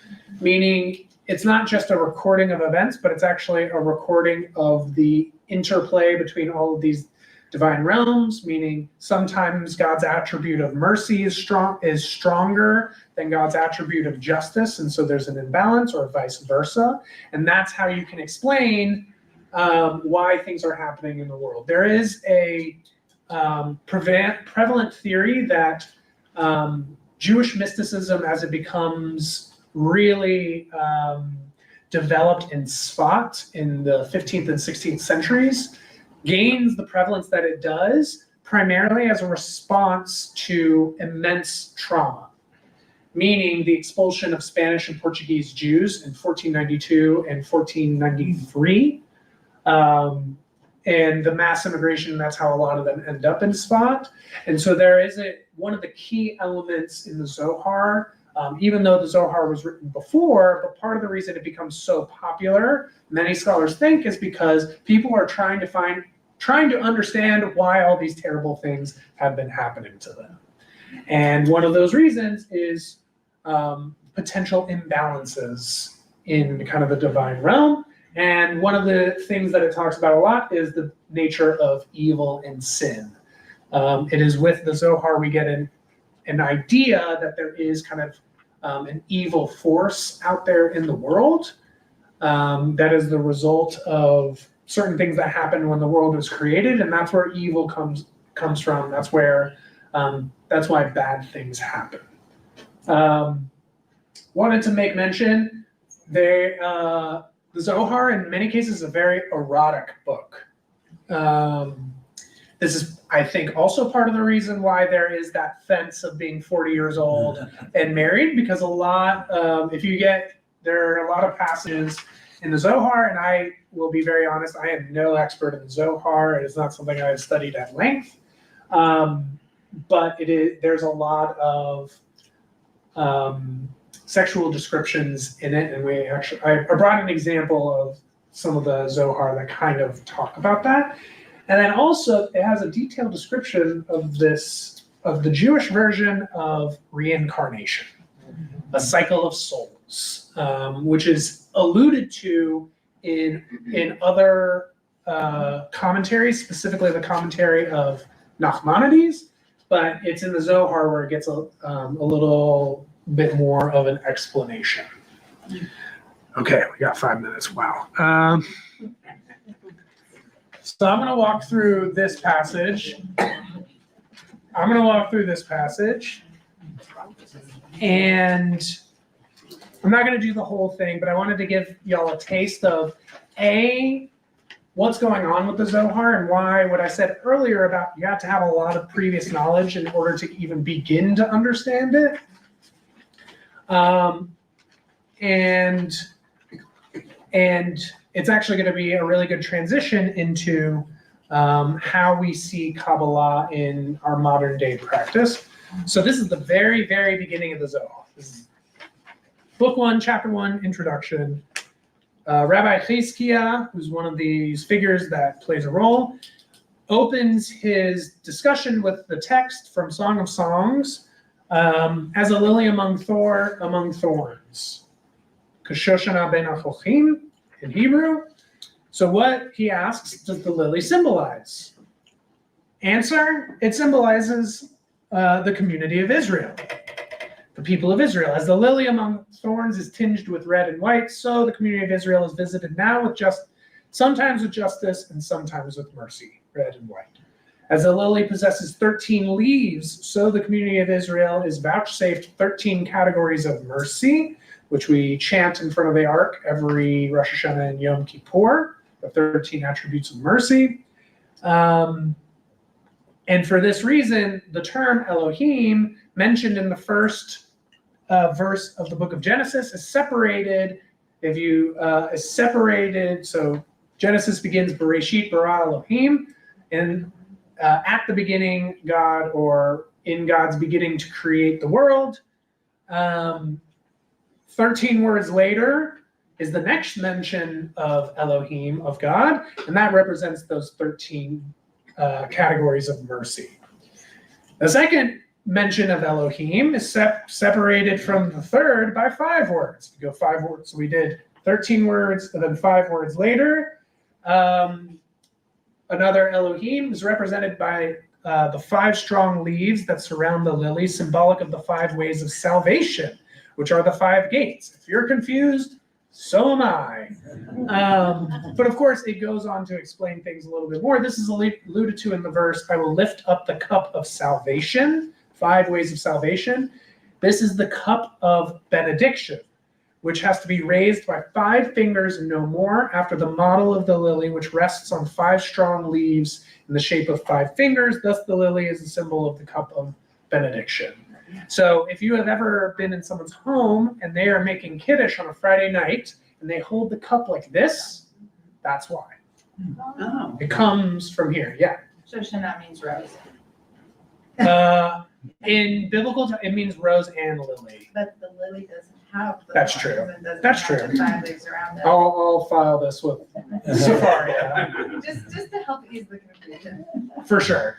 meaning it's not just a recording of events, but it's actually a recording of the interplay between all of these divine realms, meaning sometimes God's attribute of mercy is stronger than God's attribute of justice, and so there's an imbalance, or vice versa. And that's how you can explain why things are happening in the world. There is a prevalent theory that Jewish mysticism, as it becomes really developed in Sfat in the 15th and 16th centuries, gains the prevalence that it does primarily as a response to immense trauma, meaning the expulsion of Spanish and Portuguese Jews in 1492 and 1493, and the mass immigration. That's how a lot of them end up in Sfat. And so there is one of the key elements in the Zohar, even though the Zohar was written before, but part of the reason it becomes so popular, many scholars think, is because people are trying to understand why all these terrible things have been happening to them. And one of those reasons is potential imbalances in kind of the divine realm. And one of the things that it talks about a lot is the nature of evil and sin. It is with the Zohar we get an idea that there is kind of an evil force out there in the world that is the result of certain things that happened when the world was created, and that's where evil comes from. That's where that's why bad things happen. Wanted to make mention the Zohar in many cases is a very erotic book. This is, I think, also part of the reason why there is that fence of being 40 years old and married, because there are a lot of passages in the Zohar, and I will be very honest, I am no expert in the Zohar. It is not something I have studied at length, but there's a lot of sexual descriptions in it, and I brought an example of some of the Zohar that kind of talk about that. And then also it has a detailed description of the Jewish version of reincarnation, a cycle of souls, which is alluded to in other commentaries, specifically the commentary of Nachmanides, but it's in the Zohar where it gets a little bit more of an explanation. Okay, we got 5 minutes. Wow. So I'm going to walk through this passage. And I'm not going to do the whole thing, but I wanted to give y'all a taste of what's going on with the Zohar and why what I said earlier about you have to have a lot of previous knowledge in order to even begin to understand it. And it's actually going to be a really good transition into how we see Kabbalah in our modern day practice. So this is the very, very beginning of the Zohar. This is Book 1, Chapter 1, Introduction. Rabbi Chizkiah, who's one of these figures that plays a role, opens his discussion with the text from Song of Songs as a lily among thorns. Kashoshana ben Achochim in Hebrew. So what he asks, does the lily symbolize? Answer, it symbolizes the community of Israel, the people of Israel. As the lily among thorns is tinged with red and white, so the community of Israel is visited now with sometimes with justice and sometimes with mercy, red and white. As the lily possesses 13 leaves, so the community of Israel is vouchsafed 13 categories of mercy, which we chant in front of the Ark every Rosh Hashanah and Yom Kippur, the 13 attributes of mercy. And for this reason, the term Elohim, mentioned in the first verse of the book of Genesis, is separated. So Genesis begins Bereshit bara Elohim, and at the beginning, God, or in God's beginning to create the world. 13 words later is the next mention of Elohim, of God, and that represents those 13 categories of mercy. The second mention of Elohim is separated from the third by 5 words. We go 5 words. So we did 13 words, and then 5 words later. Another Elohim is represented by the 5 strong leaves that surround the lily, symbolic of the 5 ways of salvation, which are the 5 gates. If you're confused, so am I. But of course, it goes on to explain things a little bit more. This is alluded to in the verse, I will lift up the cup of salvation, 5 ways of salvation. This is the cup of benediction, which has to be raised by 5 fingers and no more, after the model of the lily, which rests on 5 strong leaves in the shape of 5 fingers. Thus, the lily is a symbol of the cup of benediction. So if you have ever been in someone's home and they are making Kiddush on a Friday night and they hold the cup like this, that's why. Oh. It comes from here, yeah. Shoshana means rose. In biblical time, it means rose and lily. But the lily doesn't have the That's thorns true. and doesn't That's have true. the 5 leaves around it. I'll file this with Safari. Just to help ease the confusion. For sure.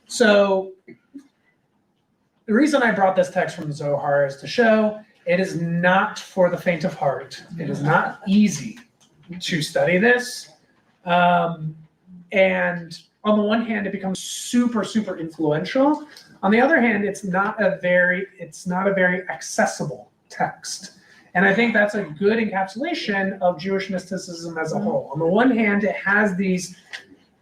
So the reason I brought this text from the Zohar is to show it is not for the faint of heart. It is not easy to study this. And on the one hand, it becomes super, super influential. On the other hand, it's not a very accessible text. And I think that's a good encapsulation of Jewish mysticism as a whole. On the one hand, it has these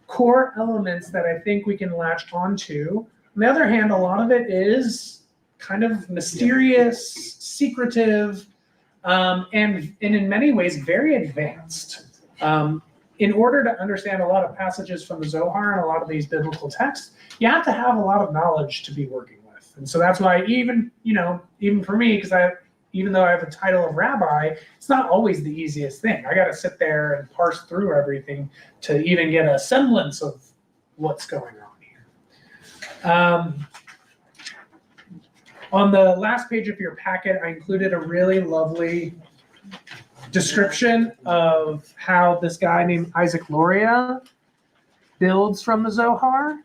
core elements that I think we can latch onto. On the other hand, a lot of it is kind of mysterious, secretive, and in many ways very advanced. In order to understand a lot of passages from the Zohar and a lot of these biblical texts, you have to have a lot of knowledge to be working with. And so that's why even for me, because even though I have a title of rabbi, it's not always the easiest thing. I got to sit there and parse through everything to even get a semblance of what's going on here. On the last page of your packet, I included a really lovely description of how this guy named Isaac Luria builds from the Zohar.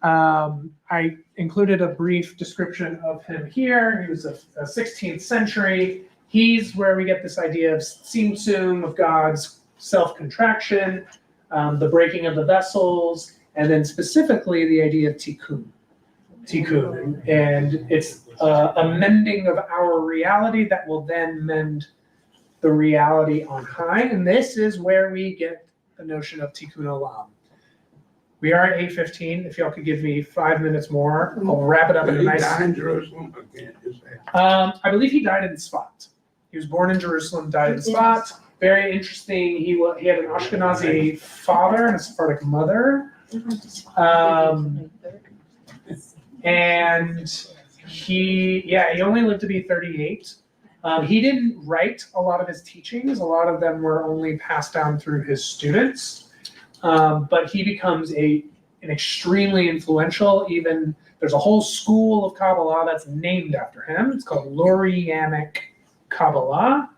I included a brief description of him here. He was a 16th century. He's where we get this idea of Tzimtzum, of God's self-contraction, the breaking of the vessels, and then specifically the idea of tikkun. And it's a mending of our reality that will then mend the reality on high. And this is where we get the notion of tikkun olam. We are at 8:15. If y'all could give me 5 minutes more, I'll wrap it up in a nice. He died in Jerusalem. I can't just say. I believe he died in Tzfat. He was born in Jerusalem, died in Tzfat. Very interesting. He had an Ashkenazi father and a Sephardic mother. And he only lived to be 38. He didn't write a lot of his teachings. A lot of them were only passed down through his students. But he becomes an extremely influential, there's a whole school of Kabbalah that's named after him. It's called Lurianic Kabbalah.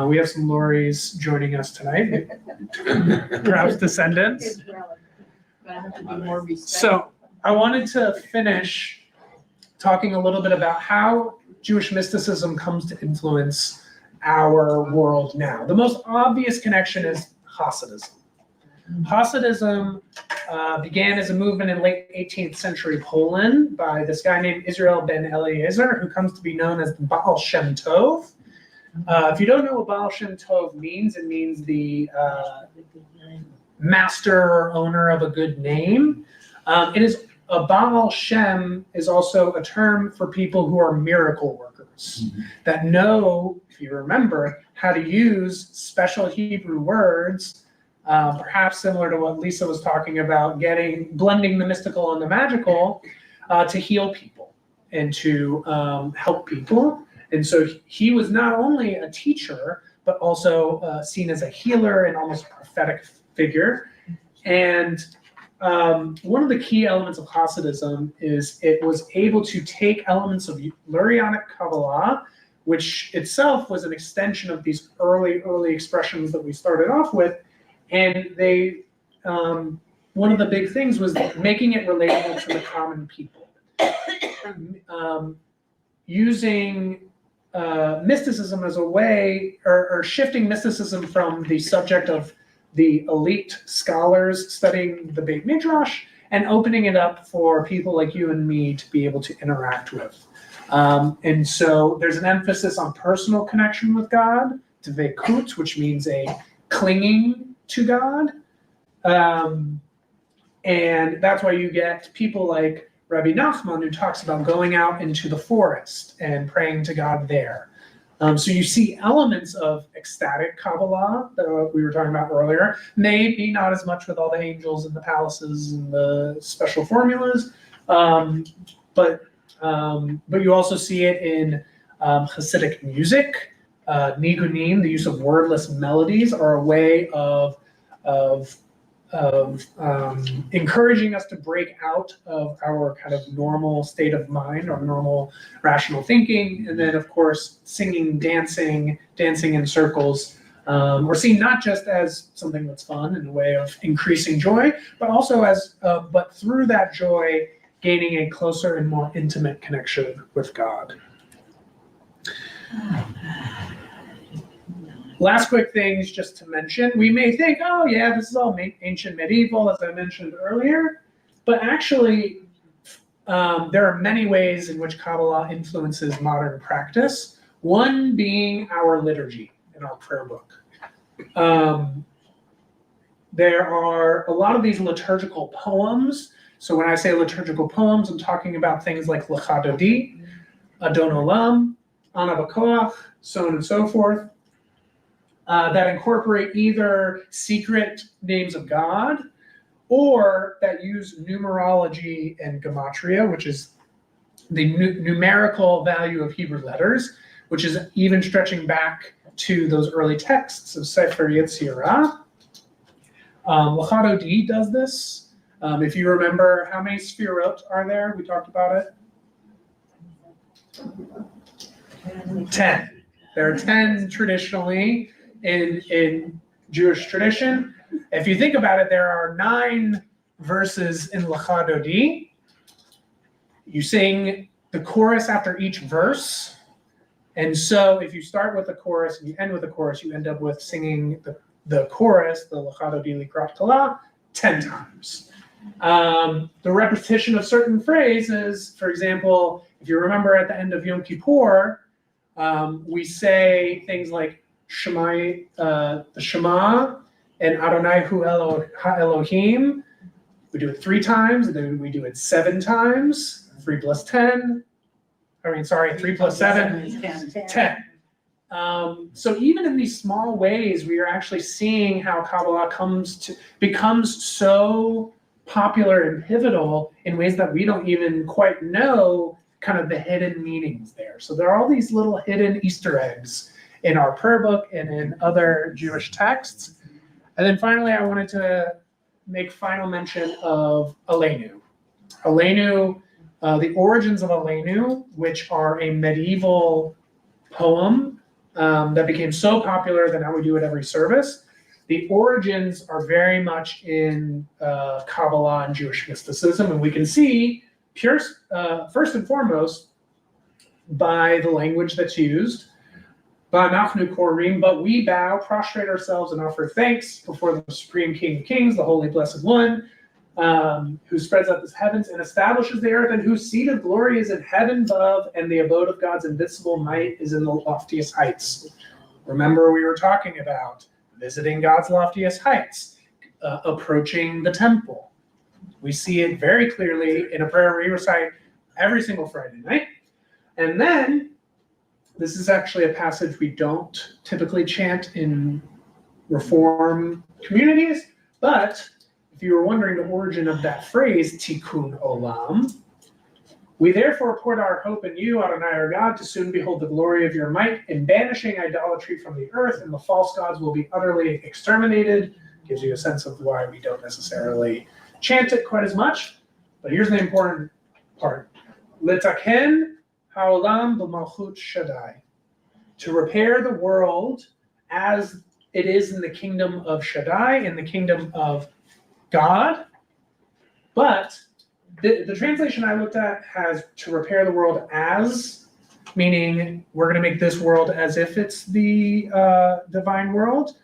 We have some Luries joining us tonight, perhaps descendants. So I wanted to finish talking a little bit about how Jewish mysticism comes to influence our world now. The most obvious connection is Hasidism. Hasidism began as a movement in late 18th century Poland by this guy named Israel ben Eliezer, who comes to be known as the Baal Shem Tov. If you don't know what Baal Shem Tov means, it means the master or owner of a good name. A Baal Shem is also a term for people who are miracle workers that know, if you remember, how to use special Hebrew words. Perhaps similar to what Lisa was talking about, blending the mystical and the magical to heal people and to help people. And so he was not only a teacher, but also seen as a healer and almost prophetic figure. And one of the key elements of Hasidism is it was able to take elements of Lurianic Kabbalah, which itself was an extension of these early expressions that we started off with. And they, one of the big things was making it relatable to the common people. Using mysticism as a way, or shifting mysticism from the subject of the elite scholars studying the Beit Midrash and opening it up for people like you and me to be able to interact with. And so there's an emphasis on personal connection with God, dveikut, which means a clinging to God. And that's why you get people like Rabbi Nachman, who talks about going out into the forest and praying to God there. So you see elements of ecstatic Kabbalah that we were talking about earlier, maybe not as much with all the angels and the palaces and the special formulas, but you also see it in Hasidic music. Nigunim, the use of wordless melodies, are a way of encouraging us to break out of our kind of normal state of mind or normal rational thinking. And then, of course, singing, dancing in circles, are seen not just as something that's fun and a way of increasing joy, but also as, but through that joy, gaining a closer and more intimate connection with God. Last quick things just to mention. We may think, oh yeah, this is all ancient medieval, as I mentioned earlier, but actually there are many ways in which Kabbalah influences modern practice, one being our liturgy in our prayer book. There are a lot of these liturgical poems. So when I say liturgical poems, I'm talking about things like Lecha Dodi, Adon Olam, Ana B'Koach, so on and so forth, that incorporate either secret names of God or that use numerology and gematria, which is the numerical value of Hebrew letters, which is even stretching back to those early texts of Sefer Yetzirah. Lecha Dodi does this. If you remember, how many sfirot are there? We talked about it. 10. There are 10 traditionally in Jewish tradition. If you think about it, there are 9 verses in Lecha Dodi. You sing the chorus after each verse. And so if you start with the chorus and you end with the chorus, you end up with singing the chorus, the Lecha Dodi Likrat Kala, 10 times. The repetition of certain phrases, for example, if you remember at the end of Yom Kippur, we say things like the Shema and Adonai Hu Elohim. We do it 3 times, and then we do it 7 times. 3 plus 10. 3 plus 7, 10. So even in these small ways, we are actually seeing how Kabbalah becomes so popular and pivotal in ways that we don't even quite know kind of the hidden meanings there. So there are all these little hidden Easter eggs in our prayer book and in other Jewish texts. And then finally, I wanted to make final mention of Aleinu. Aleinu, the origins of Aleinu, which are a medieval poem that became so popular that now we do it every service. The origins are very much in Kabbalah and Jewish mysticism, and we can see, first and foremost, by the language that's used. Ba'anachnu korim, but we bow, prostrate ourselves, and offer thanks before the Supreme King of Kings, the Holy Blessed One, who spreads out the heavens and establishes the earth, and whose seat of glory is in heaven above, and the abode of God's invincible might is in the loftiest heights. Remember, we were talking about visiting God's loftiest heights, approaching the temple. We see it very clearly in a prayer we recite every single Friday night. And then, this is actually a passage we don't typically chant in Reform communities, but if you were wondering the origin of that phrase, Tikkun Olam, we therefore put our hope in you, Adonai our God, to soon behold the glory of your might in banishing idolatry from the earth, and the false gods will be utterly exterminated. Gives you a sense of why we don't necessarily chant it quite as much. But here's the important part. Litaken haolam b'malchut Shaddai. To repair the world as it is in the kingdom of Shaddai, in the kingdom of God. But the translation I looked at has to repair the world as, meaning we're going to make this world as if it's the divine world.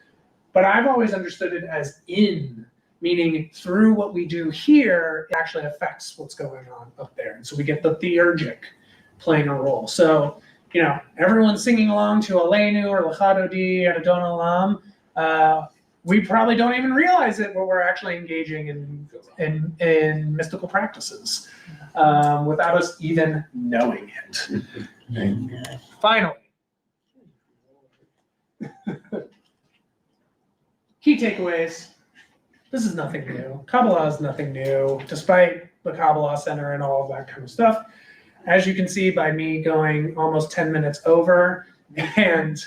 But I've always understood it as in, meaning through what we do here, it actually affects what's going on up there. And so we get the theurgic playing a role. So, everyone's singing along to Aleinu or Lecha Dodi or Adon Olam. We probably don't even realize it, but we're actually engaging in mystical practices without us even knowing it. Finally, key takeaways. This is nothing new. Kabbalah is nothing new, despite the Kabbalah Center and all of that kind of stuff. As you can see by me going almost 10 minutes over and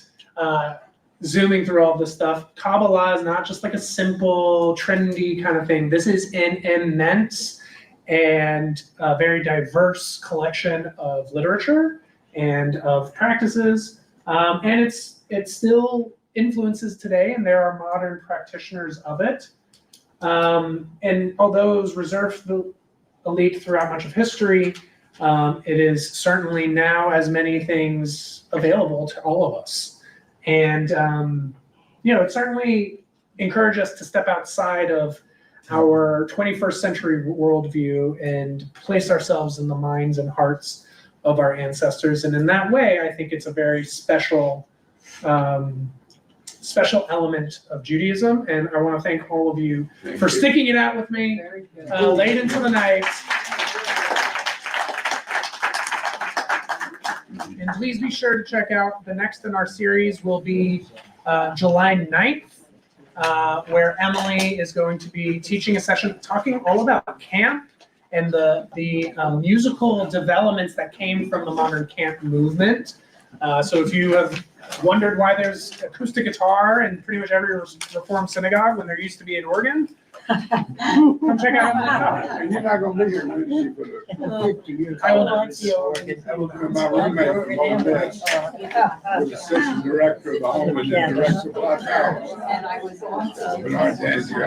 zooming through all this stuff, Kabbalah is not just like a simple, trendy kind of thing. This is an immense and very diverse collection of literature and of practices. And it still influences today, and there are modern practitioners of it. And although it was reserved elite throughout much of history. It is certainly now as many things available to all of us. And, it certainly encouraged us to step outside of our 21st century worldview and place ourselves in the minds and hearts of our ancestors. And in that way, I think it's a very special element of Judaism. And I want to thank all of you for sticking it out with me late into the night. And please be sure to check out the next in our series will be July 9th, where Emily is going to be teaching a session talking all about camp and the musical developments that came from the modern camp movement. So if you have wondered why there's acoustic guitar in pretty much every Reformed synagogue when there used to be an organ, come check out Emily. And you're not gonna be here for the 50 years. I will not see you. My roommate from Home Best, was the assistant director of the home and then director of Black House. And I was also. Bernard Danzig,